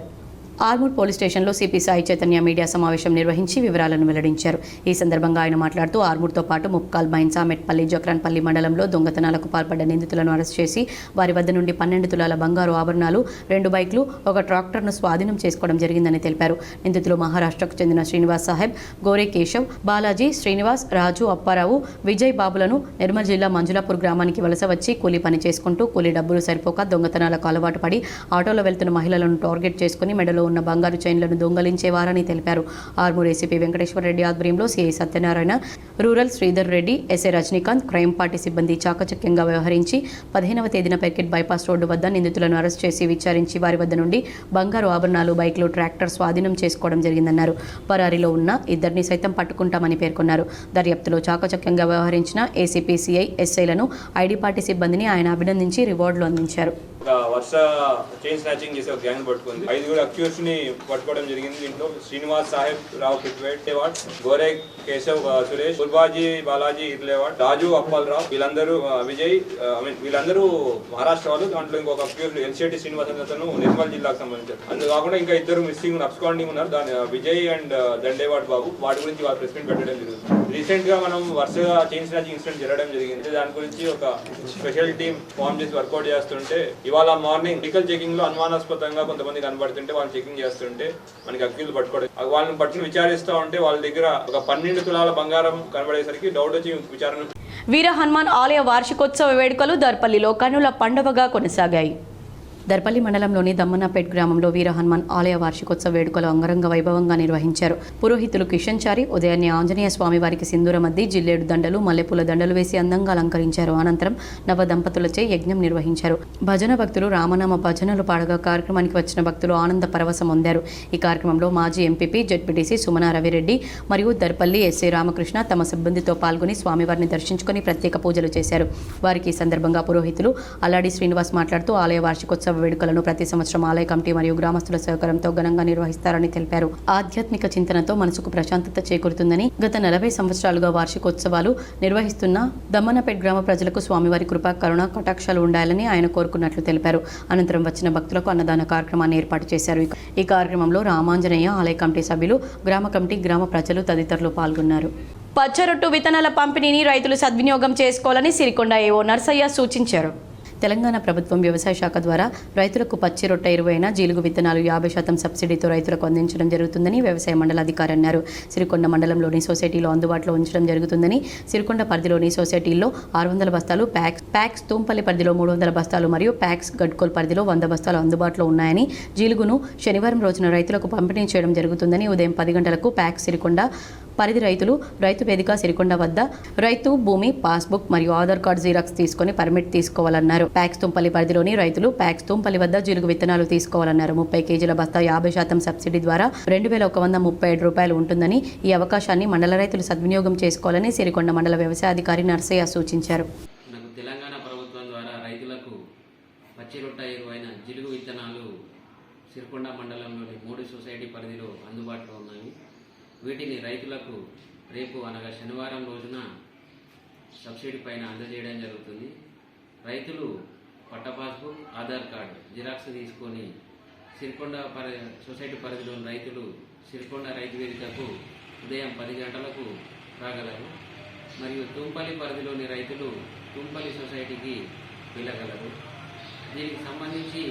[SPEAKER 1] ఆర్మూర్ పోలీస్ స్టేషన్లో సిపి సాయి చైతన్య మీడియా సమావేశం నిర్వహించి వివరాలను వెల్లడించారు. ఈ సందర్భంగా ఆయన మాట్లాడుతూ ఆర్మూర్తో పాటు ముప్కాల్, బైన్సా, మెట్పల్లి, జక్రాన్పల్లి మండలంలో దొంగతనాలకు పాల్పడ్డ నిందితులను అరెస్ట్ చేసి వారి వద్ద నుండి 12 తులాల బంగారు ఆభరణాలు, 2 బైక్లు, ఒక ట్రాక్టర్ను స్వాధీనం చేసుకోవడం జరిగిందని తెలిపారు. నిందితులు మహారాష్ట్రకు చెందిన శ్రీనివాస్ సాహెబ్, గోరే కేశవ్, బాలాజీ, శ్రీనివాస్, రాజు, అప్పారావు, విజయ్ బాబులను నిర్మల్ జిల్లా మంజులాపూర్ గ్రామానికి వలస వచ్చి కూలీ పని చేసుకుంటూ కూలీ డబ్బులు సరిపోక దొంగతనాలకు అలవాటు పడి ఆటోలో వెళ్తున్న మహిళలను టార్గెట్ చేసుకుని మెడలో ఉన్న బంగారు చైన్లను దొంగలించేవారని తెలిపారు. ఆర్మూర్ ఏసీపీ వెంకటేశ్వర రెడ్డి ఆధ్వర్యంలో CI Satyanarayana, rural Sridhar Reddy, SI Rajinikanth, crime party సిబ్బంది చాకచక్యంగా వ్యవహరించి 15వ తేదీన పెర్కిట్ బైపాస్ రోడ్డు వద్ద నిందితులను అరెస్ట్ చేసి విచారించి వారి వద్ద నుండి బంగారు ఆభరణాలు, బైక్లు, ట్రాక్టర్ స్వాధీనం చేసుకోవడం జరిగిందన్నారు. పరారీలో ఉన్న ఇద్దరిని సైతం పట్టుకుంటామని పేర్కొన్నారు. దర్యాప్తులో చాకచక్యంగా వ్యవహరించిన ఏసీపీ, సిఐ, ఎస్ఐలను, ఐడి పార్టీ సిబ్బందిని ఆయన అభినందించి రివార్డులు అందించారు.
[SPEAKER 4] వర్ష చైన్ స్నాచింగ్ చేసే ఒక గ్యాంగ్ పట్టుకుంది. 5 అక్యూర్స్ ని పట్టుకోవడం జరిగింది. దీంట్లో శ్రీనివాస్ సాహెబ్, రావు పిట్వేట్, గోరే కేశవ్, సురేష్, గుర్బాజీ, బాలాజీ, ఇర్లేవాడ్, రాజు, అప్పల్ రావు, వీళ్ళందరూ విజయ్, వీళ్ళందరూ మహారాష్ట్ర వాళ్ళు. దాంట్లో ఇంకొక అక్యూర్ ఎల్సిటి శ్రీనివాస్ అతను నిర్మల్ జిల్లాకు సంబంధించారు. అందుకు కాకుండా ఇంకా 2 మిస్సింగ్ అబ్స్కాండింగ్ ఉన్నారు. దాని విజయ్ అండ్ దండేవాడ్ బాబు. వాటి గురించి వాళ్ళు ప్రెస్ మీట్ పెట్టడం జరుగుతుంది. రీసెంట్ గా మనం వరుసగా చైన్ స్నాచింగ్ ఇన్సిడెంట్ జరగడం జరిగింది. దాని గురించి ఒక స్పెషల్ టీమ్ ఫామ్ చేసి వర్కౌట్ చేస్తుంటే ఇవాళ మార్నింగ్ మెడికల్ చెకింగ్ లో అనుమానాస్పదంగా కొంతమంది కనబడుతుంటే వాళ్ళు చెకింగ్ చేస్తుంటే మనకి అక్యూజ్ పట్టుకోవడం, వాళ్ళని పట్టుకుని విచారిస్తూ ఉంటే వాళ్ళ దగ్గర ఒక 12 తులాల బంగారం కనబడేసరికి డౌట్ వచ్చి విచారణ.
[SPEAKER 1] వీర హనుమాన్ ఆలయ వార్షికోత్సవ వేడుకలు దర్పల్లిలో కన్నుల పండుగగా కొనసాగాయి. దర్పల్లి మండలంలోని దమ్మన్నపేట్ గ్రామంలో వీర హనుమాన్ ఆలయ వార్షికోత్సవ వేడుకలు అంగరంగ వైభవంగా నిర్వహించారు. పురోహితులు కిషన్ చారి ఉదయాన్నే ఆంజనేయ స్వామి వారికి సింధూరమద్ది, జిల్లేడు దండలు, మల్లెపూల దండలు వేసి అందంగా అలంకరించారు. అనంతరం నవ దంపతులచే యజ్ఞం నిర్వహించారు. భజన భక్తులు రామనామ భజనలు పాడగా కార్యక్రమానికి వచ్చిన భక్తులు ఆనంద పరవశం పొందారు. ఈ కార్యక్రమంలో మాజీ ఎంపీపీ, జెడ్పీటీసీ సుమన రవిరెడ్డి మరియు దర్పల్లి ఎస్ఐ రామకృష్ణ తమ సిబ్బందితో పాల్గొని స్వామివారిని దర్శించుకుని ప్రత్యేక పూజలు చేశారు. వారికి ఈ సందర్భంగా పురోహితులు అల్లాడి శ్రీనివాస్ మాట్లాడుతూ ఆలయ వార్షికోత్సవ వేడుకలను ప్రతి సంవత్సరం ఆలయ కమిటీ మరియు గ్రామస్తుల సహకారంతో ఘనంగా నిర్వహిస్తారని తెలిపారు. ఆధ్యాత్మిక చింతనతో మనసుకు ప్రశాంతత చేకూరుతుందని, గత 40 సంవత్సరాలుగా వార్షికోత్సవాలు నిర్వహిస్తున్న దమ్మన్నపేట్ గ్రామ ప్రజలకు స్వామివారి కృపా, కరుణ, కటాక్షాలు ఉండాలని ఆయన కోరుకున్నట్లు తెలిపారు. అనంతరం వచ్చిన భక్తులకు అన్నదాన కార్యక్రమాన్ని ఏర్పాటు చేశారు. ఈ కార్యక్రమంలో రామాంజనేయ ఆలయ కమిటీ సభ్యులు, గ్రామ కమిటీ, గ్రామ ప్రజలు తదితరులు పాల్గొన్నారు. పచ్చరొట్టు విత్తనాల పంపిణీని రైతులు సద్వినియోగం చేసుకోవాలని సిరికొండ ఏఓ నర్సయ్య సూచించారు. తెలంగాణ ప్రభుత్వం వ్యవసాయ శాఖ ద్వారా రైతులకు పచ్చి రొట్టె ఎరువైన జీలుగు విత్తనాలు 50% సబ్సిడీతో రైతులకు అందించడం జరుగుతుందని వ్యవసాయ మండల అధికారి అన్నారు. సిరికొండ మండలంలోని సొసైటీలో అందుబాటులో ఉంచడం జరుగుతుందని, సిరికొండ పరిధిలోని సొసైటీల్లో 600 బస్తాలు, ప్యాక్స్ తూంపల్లి పరిధిలో 300 బస్తాలు మరియు ప్యాక్స్ గడ్కోల్ పరిధిలో 100 బస్తాలు అందుబాటులో ఉన్నాయని, జీలుగును శనివారం రోజున రైతులకు పంపిణీ చేయడం జరుగుతుందని, ఉదయం 10 గంటలకు ప్యాక్స్ సిరికొండ పరిధి రైతులు రైతు వేదిక సిరికొండ వద్ద రైతు భూమి పాస్బుక్ మరియు ఆధార్ కార్డు జీరాక్స్ తీసుకొని పర్మిట్ తీసుకోవాలన్నారు. ప్యాక్స్ తుంపల్లి పరిధిలోని రైతులు ప్యాక్స్ తుంపల్లి వద్ద జీలుగు విత్తనాలు తీసుకోవాలన్నారు. 30 కేజీల బస్తా 50% సబ్సిడీ ద్వారా 2137 రూపాయలు ఉంటుందని, ఈ అవకాశాన్ని మండల రైతులు సద్వినియోగం చేసుకోవాలని సిరికొండ మండల వ్యవసాయ అధికారి నర్సయ్య సూచించారు.
[SPEAKER 10] తెలంగాణ ప్రభుత్వం ద్వారా రైతులకు పచ్చి రొట్ట ఎరువైన జీలుగు విత్తనాలు సిరికొండ మండలంలోని 3 సొసైటీ పరిధిలో అందుబాటులో ఉన్నాయి. వీటిని రైతులకు రేపు అనగా శనివారం రోజున సబ్సిడీ పైన అందజేయడం జరుగుతుంది. రైతులు పట్ట పాస్బుక్, ఆధార్ కార్డు జిరాక్స్ తీసుకొని సిరికొండ సొసైటీ పరిధిలోని రైతులు సిరికొండ రైతు వేదికకు ఉదయం 10 గంటలకు రాగలరు. మరియు తుంపల్లి పరిధిలోని రైతులు తుంపల్లి సొసైటీకి వెళ్ళగలరు. దీనికి సంబంధించి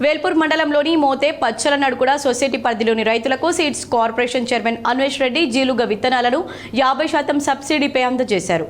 [SPEAKER 1] వేల్పూర్ మండలంలోని మోతే పచ్చల నడుకుడ సొసైటీ పరిధిలోని రైతులకు seeds corporation chairman Anvesh Reddy జీలుగ విత్తనాలను 50% సబ్సిడీపై అందజేశారు.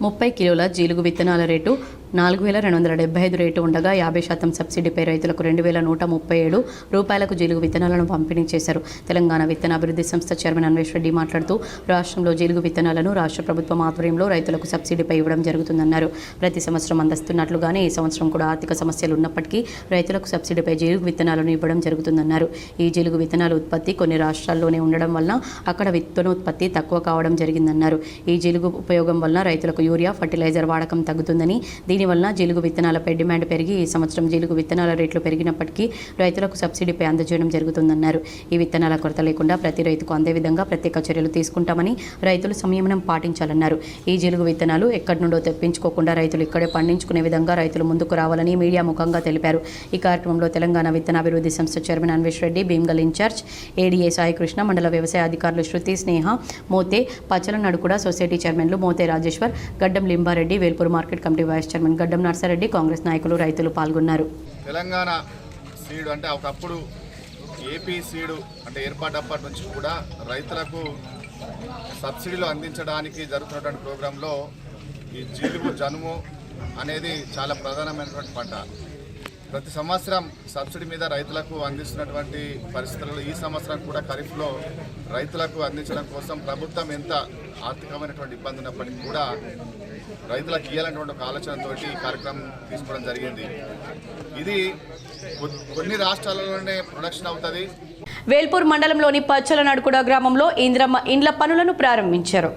[SPEAKER 1] 30 కిలోల జీలుగు విత్తనాల రేటు 4,275 రేటు ఉండగా 50% సబ్సిడీపై రైతులకు 2,137 రూపాయలకు జీలుగు విత్తనాలను పంపిణీ చేశారు. తెలంగాణ విత్తన అభివృద్ధి సంస్థ చైర్మన్ అన్వేష్ రెడ్డి మాట్లాడుతూ రాష్ట్రంలో జీలుగు విత్తనాలను రాష్ట్ర ప్రభుత్వం ఆధ్వర్యంలో రైతులకు సబ్సిడీపై ఇవ్వడం జరుగుతుందన్నారు. ప్రతి సంవత్సరం అందిస్తున్నట్లుగానే ఈ సంవత్సరం కూడా ఆర్థిక సమస్యలు ఉన్నప్పటికీ రైతులకు సబ్సిడీపై జీలుగు విత్తనాలను ఇవ్వడం జరుగుతుందన్నారు. ఈ జీలుగు విత్తనాల ఉత్పత్తి కొన్ని రాష్ట్రాల్లోనే ఉండడం వల్ల అక్కడ విత్తనోత్పత్తి తక్కువ కావడం జరిగిందన్నారు. ఈ జీలుగు ఉపయోగం వలన రైతులకు యూరియా, ఫర్టిలైజర్ వాడకం తగ్గుతుందని, దీనివల్ల జీలుగు విత్తనాలపై డిమాండ్ పెరిగి ఈ సంవత్సరం జీలుగు విత్తనాల రేట్లు పెరిగినప్పటికీ రైతులకు సబ్సిడీపై అందజేయడం జరుగుతుందన్నారు. ఈ విత్తనాల కొరత లేకుండా ప్రతి రైతుకు అందే విధంగా ప్రత్యేక చర్యలు తీసుకుంటామని రైతులు సంయమనం పాటించాలన్నారు. ఈ జీలుగు విత్తనాలు ఎక్కడి నుండో తెప్పించుకోకుండా రైతులు ఇక్కడే పండించుకునే విధంగా రైతులు ముందుకు రావాలని మీడియా ముఖంగా తెలిపారు. ఈ కార్యక్రమంలో తెలంగాణ విత్తనాభివృద్ధి సంస్థ chairman Anvesh Reddy, Bheemgal incharge ADA Saikrishna, మండల వ్యవసాయ అధికారులు శృతి, స్నేహ, మోతే, పచ్చల నడుకుడ సొసైటీ చైర్మన్లు Mothe Rajeshwar, Gaddam Limbareddy, Velpur market committee vice chairman Gaddam Narsareddy, Congress నాయకులు, రైతులు పాల్గొన్నారు.
[SPEAKER 11] తెలంగాణ సీడ్ అంటే ఒకప్పుడు ఏపీ సీడు అంటే ఏర్పాటప్పటి నుంచి కూడా రైతులకు సబ్సిడీలు అందించడానికి జరుగుతున్నటువంటి ప్రోగ్రాంలో ఈ జీలుగు, జనుము అనేది చాలా ప్రధానమైనటువంటి పంట. ప్రతి సంవత్సరం సబ్సిడీ మీద రైతులకు అందిస్తున్నటువంటి పరిస్థితుల్లో ఈ సంవత్సరం కూడా ఖరీఫ్లో రైతులకు అందించడం కోసం ప్రభుత్వం ఎంత ఆర్థికమైనటువంటి ఇబ్బంది ఉన్నప్పటికీ కూడా రైతులకు ఇవ్వాలనేటువంటి ఒక ఆలోచనతో ఈ కార్యక్రమం తీసుకోవడం జరిగింది. ఇది కొన్ని రాష్ట్రాలలోనే ప్రొడక్షన్ అవుతుంది.
[SPEAKER 1] వేల్పూర్ మండలంలోని పచ్చల నడుకుడ గ్రామంలో ఇంద్రమ్మ ఇండ్ల పనులను ప్రారంభించారు.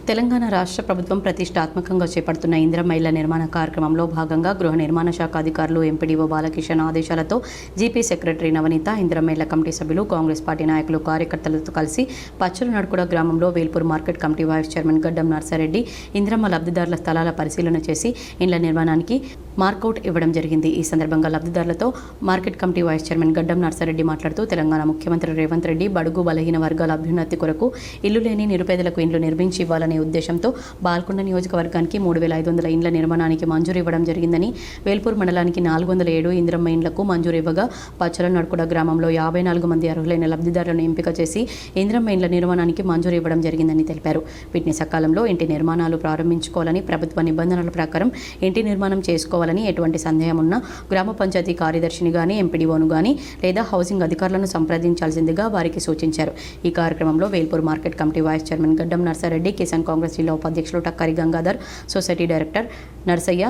[SPEAKER 1] తెలంగాణ రాష్ట్ర ప్రభుత్వం ప్రతిష్టాత్మకంగా చేపడుతున్న ఇందిరమ్మ ఇళ్ల నిర్మాణ కార్యక్రమంలో భాగంగా గృహ నిర్మాణ శాఖ అధికారులు ఎంపీడీఓ బాలకిషన్ ఆదేశాలతో జీపీ సెక్రటరీ నవనీత, ఇందిరమ్మ ఇళ్ల కమిటీ సభ్యులు, కాంగ్రెస్ పార్టీ నాయకులు, కార్యకర్తలతో కలిసి పచ్చల నడుకుడ గ్రామంలో Velpur market committee vice chairman Gaddam Narsareddy Indiramma లబ్ధిదారుల స్థలాల పరిశీలన చేసి ఇండ్ల నిర్మాణానికి మార్కౌట్ ఇవ్వడం జరిగింది. ఈ సందర్భంగా లబ్ధిదారులతో market committee vice chairman Gaddam Narsa Reddy మాట్లాడుతూ తెలంగాణ ముఖ్యమంత్రి రేవంత్ రెడ్డి బడుగు బలహీన వర్గాల అభ్యున్నతి కొరకు ఇల్లు లేని నిరుపేదలకు ఇండ్లు నిర్మించి ఇవ్వాలని ఉద్దేశంతో బాల్కొండ నియోజకవర్గానికి 3,500 ఇండ్ల నిర్మాణానికి మంజూరు ఇవ్వడం జరిగిందని, వేల్పూర్ మండలానికి 407 ఇందిరమ్మ ఇండ్లకు మంజూరు ఇవ్వగా పచ్చల నడుకుడ గ్రామంలో 54 మంది అర్హులైన లబ్ధిదారులను ఎంపిక చేసి ఇందిరమ్మ ఇండ్ల నిర్మాణానికి మంజూరు ఇవ్వడం జరిగిందని తెలిపారు. వీటిని సకాలంలో ఇంటి నిర్మాణాలు ప్రారంభించుకోవాలని, ప్రభుత్వ నిబంధనల ప్రకారం ఇంటి నిర్మాణం చేసుకోవాలని, ఎటువంటి సందేహం ఉన్నా గ్రామ పంచాయతీ కార్యదర్శిని గానీ, ఎంపీడీఓను గానీ లేదా హౌసింగ్ అధికారులను సంప్రదించాల్సిందిగా వారికి సూచించారు. ఈ కార్యక్రమంలో Velpur market committee vice chairman Gaddam Narsareddy, Kisan Congress జిల్లా ఉపాధ్యక్షులు టక్కరి గంగాధర్, సొసైటీ డైరెక్టర్ నర్సయ్య,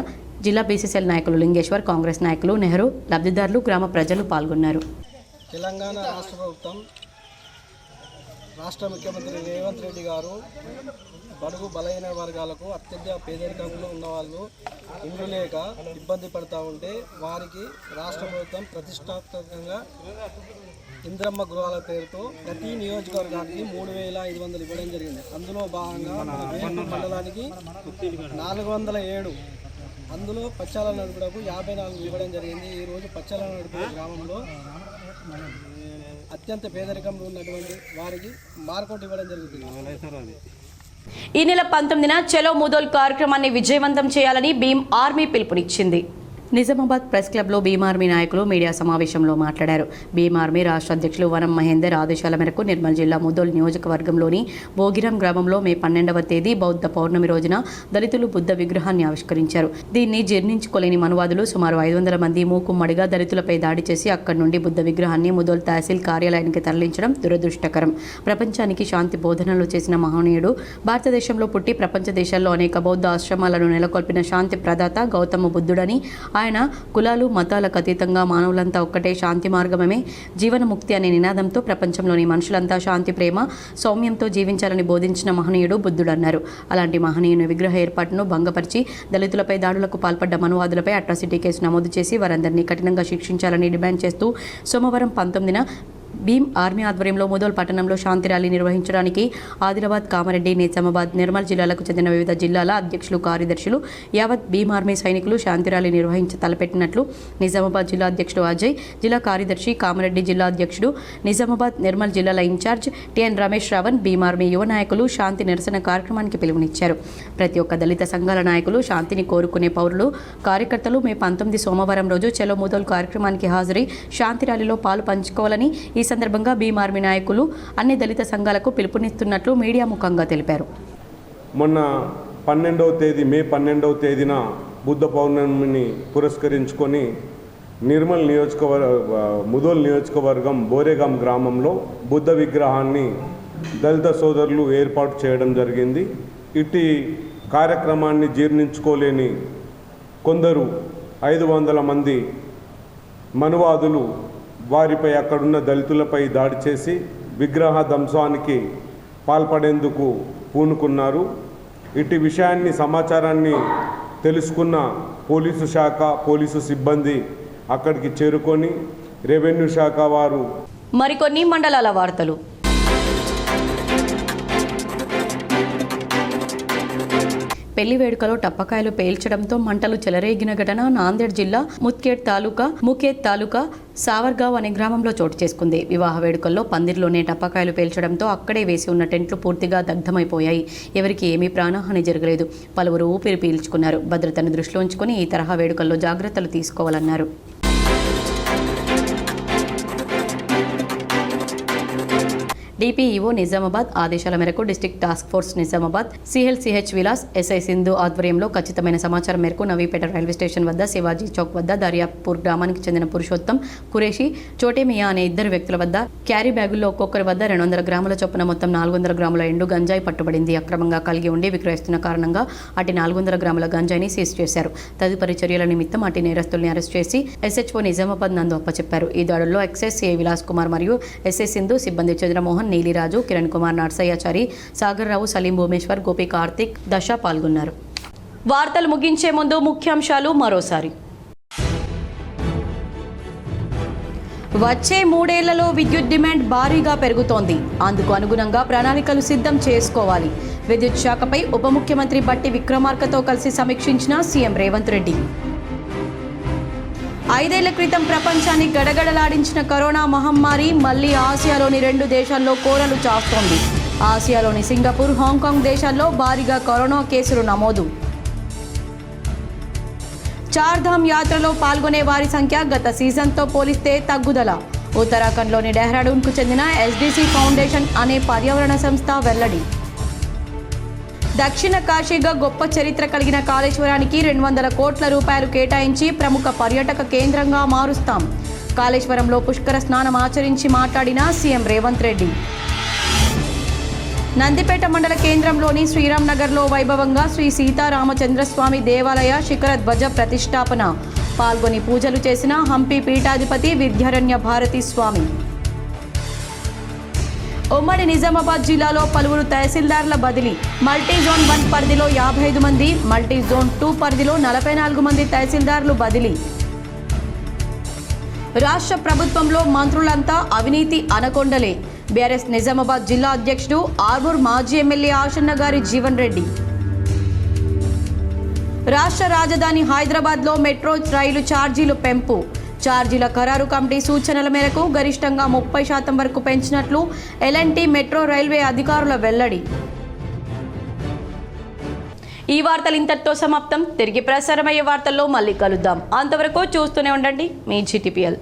[SPEAKER 1] జిల్లా బీసీసీఎల్ నాయకులు లింగేశ్వర్, కాంగ్రెస్ నాయకులు నెహ్రూ, లబ్ధిదారులు, గ్రామ ప్రజలు పాల్గొన్నారు.
[SPEAKER 12] తెలంగాణ రాష్ట్ర ప్రభుత్వం, రాష్ట్ర ముఖ్యమంత్రి రేవంత్ రెడ్డి గారు బడుగు బలహీన వర్గాలకు, అత్యంత పేదరికంలో ఉన్న వాళ్ళు ఇల్లు లేక ఇబ్బంది పడుతూ ఉంటే వారికి రాష్ట్ర ప్రభుత్వం ప్రతిష్టాత్మకంగా ఇంద్రమ్మ గృహాల పేరుతో ప్రతి నియోజకవర్గానికి 3,500 ఇవ్వడం జరిగింది. అందులో భాగంగా మన వేల్పూర్ మండలానికి 407, అందులో పచ్చాల నడుపులకు 54 ఇవ్వడం జరిగింది. ఈరోజు పచ్చాల నడుపు గ్రామంలో అత్యంత పేదరికంలో ఉన్నటువంటి వారికి మార్కౌట్ ఇవ్వడం జరుగుతుంది.
[SPEAKER 1] ఈ నెల 19న చలో ముదోల్ కార్యక్రమాన్ని విజయవంతం చేయాలని భీమ్ ఆర్మీ పిలుపునిచ్చింది. నిజామాబాద్ ప్రెస్ క్లబ్లో భీమ్ ఆర్మీ నాయకులు మీడియా సమావేశంలో మాట్లాడారు. భీమ్ ఆర్మీ రాష్ట్ర అధ్యక్షులు వనం మహేందర్ ఆదేశాల మేరకు నిర్మల్ జిల్లా ముదోల్ నియోజకవర్గంలోని భోగిరాం గ్రామంలో మే 12వ తేదీ బౌద్ధ పౌర్ణమి రోజున దళితులు బుద్ధ విగ్రహాన్ని ఆవిష్కరించారు. దీన్ని జీర్ణించుకోలేని మనువాదులు సుమారు 500 మంది మూకుమ్మడిగా దళితులపై దాడి చేసి అక్కడి నుండి బుద్ధ విగ్రహాన్ని ముదోల్ తహసీల్ కార్యాలయానికి తరలించడం దురదృష్టకరం. ప్రపంచానికి శాంతి బోధనలు చేసిన మహనీయుడు, భారతదేశంలో పుట్టి ప్రపంచ దేశాల్లో అనేక బౌద్ధ ఆశ్రమాలను నెలకొల్పిన శాంతి ప్రదాత గౌతమ బుద్ధుడని, ఆయన కులాలు మతాలకు అతీతంగా మానవులంతా ఒక్కటే, శాంతి మార్గమే జీవనముక్తి అనే నినాదంతో ప్రపంచంలోని మనుషులంతా శాంతి, ప్రేమ, సౌమ్యంతో జీవించాలని బోధించిన మహనీయుడు బుద్ధుడన్నారు. అలాంటి మహనీయుని విగ్రహ ఏర్పాటును భంగపరిచి దళితులపై దాడులకు పాల్పడ్డ మనువాదులపై అట్రాసిటీ కేసు నమోదు చేసి వారందరినీ కఠినంగా శిక్షించాలని డిమాండ్ చేస్తూ సోమవారం 19న భీమ్ ఆర్మీ ఆధ్వర్యంలో ముదోల్ పట్టణంలో శాంతి ర్యాలీ నిర్వహించడానికి ఆదిలాబాద్, కామారెడ్డి, నిజామాబాద్, నిర్మల్ జిల్లాలకు చెందిన వివిధ జిల్లాల అధ్యక్షులు, కార్యదర్శులు, యావత్ భీమ్ ఆర్మీ సైనికులు శాంతి ర్యాలీ తలపెట్టినట్లు నిజామాబాద్ జిల్లా అధ్యక్షుడు అజయ్, జిల్లా కార్యదర్శి, కామారెడ్డి జిల్లా అధ్యక్షుడు, నిజామాబాద్, నిర్మల్ జిల్లాల incharge TN Ramesh Ravan Bhim army యువ నాయకులు శాంతి నిరసన కార్యక్రమానికి పిలుపునిచ్చారు. ప్రతి ఒక్క దళిత సంఘాల నాయకులు, శాంతిని కోరుకునే పౌరులు, కార్యకర్తలు మే 19 సోమవారం రోజు చలో ముదోల్ కార్యక్రమానికి హాజరై శాంతి ర్యాలీలో పాలు పంచుకోవాలని ఈ సందర్భంగా భీమ్ ఆర్మీ నాయకులు అన్ని దళిత సంఘాలకు పిలుపునిస్తున్నట్లు మీడియా ముఖంగా తెలిపారు.
[SPEAKER 13] మొన్న మే 12వ తేదీన బుద్ధ పౌర్ణమిని పురస్కరించుకొని ముదోల్ నియోజకవర్గం బోరేగాం గ్రామంలో బుద్ధ విగ్రహాన్ని దళిత సోదరులు ఏర్పాటు చేయడం జరిగింది. ఇటు కార్యక్రమాన్ని జీర్ణించుకోలేని కొందరు 500 మంది మనువాదులు వారిపై అక్కడున్న దళితులపై దాడి చేసి విగ్రహ ధ్వంసానికి పాల్పడేందుకు పూనుకున్నారు. ఇటు విషయాన్ని సమాచారాన్ని తెలుసుకున్న పోలీసు శాఖ పోలీసు సిబ్బంది అక్కడికి చేరుకొని రెవెన్యూ శాఖ వారు
[SPEAKER 1] మరికొన్ని మండలాల వార్తలు. పెళ్లి వేడుకలో టప్పకాయలు పేల్చడంతో మంటలు చెలరేగిన ఘటన నాందేడ్ జిల్లా ముఖ్యత్ తాలూకా సావర్గావ్ అనే గ్రామంలో చోటు చేసుకుంది. వివాహ వేడుకల్లో పందిర్లోనే టప్పకాయలు పేల్చడంతో అక్కడే వేసి ఉన్న టెంట్లు పూర్తిగా దగ్ధమైపోయాయి. ఎవరికి ఏమీ ప్రాణహాని జరగలేదు. పలువురు ఊపిరి పీల్చుకున్నారు. భద్రతను దృష్టిలో ఉంచుకొని ఈ తరహా వేడుకల్లో జాగ్రత్తలు తీసుకోవాలన్నారు. డిపిఈఓ నిజామాబాద్ ఆదేశాల మేరకు district task force Nizamabad CH Vilas SI Sindhu ఆధ్వర్యంలో ఖచ్చితమైన సమాచారం మేరకు నవీపేట రైల్వే స్టేషన్ వద్ద శివాజీ చౌక్ వద్ద దర్యాపూర్ గ్రామానికి చెందిన పురుషోత్తం కురేషి చోటేమియా అనే 2 వ్యక్తుల వద్ద క్యారీ బ్యాగుల్లో ఒక్కొక్కరి వద్ద 200 గ్రాముల చొప్పున మొత్తం 400 గ్రాముల ఎండు గంజాయి పట్టుబడింది. అక్రమంగా కలిగి ఉండి విక్రయిస్తున్న కారణంగా అటు 400 గ్రాముల గంజాయిని సీజ్ చేశారు. తదుపరి చర్యల నిమిత్తం అటు నేరస్తుల్ని అరెస్ట్ చేసి SHO నిజామాబాద్ నందు అప్పచెప్పారు. ఈ దాడుల్లో ఎక్సైజ్ సిఐ విలాస్ కుమార్ మరియు ఎస్ఐ సింధు సిబ్బంది చంద్రమోహన్, నీలిరాజు, కిరణ్ కుమార్, నర్సయ్యాచారి, సాగర్ రావు, సలీం, భూమేశ్వర్, గోపి, కార్తిక్, దశ పాల్గొన్నారు. వార్తలు ముగించే ముందు ముఖ్యాంశాలు మరోసారి. వచ్చే 3 ఏళ్లలో విద్యుత్ డిమాండ్ భారీగా పెరుగుతోంది. అందుకు అనుగుణంగా ప్రణాళికలు సిద్ధం చేసుకోవాలి. విద్యుత్ శాఖపై ఉప ముఖ్యమంత్రి బట్టి విక్రమార్కతో కలిసి సమీక్షించిన సీఎం రేవంత్ రెడ్డి. 5 ఏళ్ల క్రితం ప్రపంచాన్ని గడగడలాడించిన కరోనా మహమ్మారి మళ్లీ ఆసియాలోని 2 దేశాల్లో కోరలు చాస్తోంది. ఆసియాలోని సింగపూర్, హాంకాంగ్ దేశాల్లో భారీగా కరోనా కేసులు నమోదు. చార్ధామ్ యాత్రలో పాల్గొనే వారి సంఖ్య గత సీజన్తో పోలిస్తే తగ్గుదల. ఉత్తరాఖండ్లోని డెహ్రాడూన్కు చెందిన SDC ఫౌండేషన్ అనే పర్యావరణ సంస్థ వెల్లడి. దక్షిణ కాశీగా గొప్ప చరిత్ర కలిగిన కాళేశ్వరానికి 200 కోట్ల రూపాయలు కేటాయించి ప్రముఖ పర్యాటక కేంద్రంగా మారుస్తాం. కాళేశ్వరంలో పుష్కర స్నానం ఆచరించి మాట్లాడిన సీఎం రేవంత్ రెడ్డి. నందిపేట మండల కేంద్రంలోని శ్రీరామ్ నగర్లో వైభవంగా శ్రీ సీతారామచంద్రస్వామి దేవాలయ శిఖర ధ్వజ ప్రతిష్టాపన. పాల్గొని పూజలు చేసిన హంపి పీఠాధిపతి విద్యారణ్య భారతి స్వామి. ఉమ్మడి నిజామాబాద్ జిల్లాలో పలువురు తహసీల్దార్ల బదిలీ. మల్టీ జోన్ 1 పరిధిలో 55 మంది, మల్టీ జోన్ 2 పరిధిలో 44 మంది తహసీల్దార్లు బదిలీ. రాష్ట్ర ప్రభుత్వంలో మంత్రులంతా అవినీతి అనకొండలే. బీఆర్ఎస్ నిజామాబాద్ జిల్లా అధ్యక్షుడు ఆర్మూర్ మాజీ ఎమ్మెల్యే ఆశన్న గారి జీవన్ రెడ్డి. రాష్ట్ర రాజధాని హైదరాబాద్లో మెట్రో రైలు ఛార్జీలు పెంపు. ఛార్జీల ఖరారు కమిటీ సూచనల మేరకు గరిష్టంగా 30% వరకు పెంచినట్లు L&T మెట్రో రైల్వే అధికారుల వెల్లడి. ఈ వార్తలు ఇంతటితో సమాప్తం. తిరిగి ప్రసారమయ్యే వార్తల్లో మళ్ళీ కలుద్దాం. అంతవరకు చూస్తూనే ఉండండి మీ GTPL.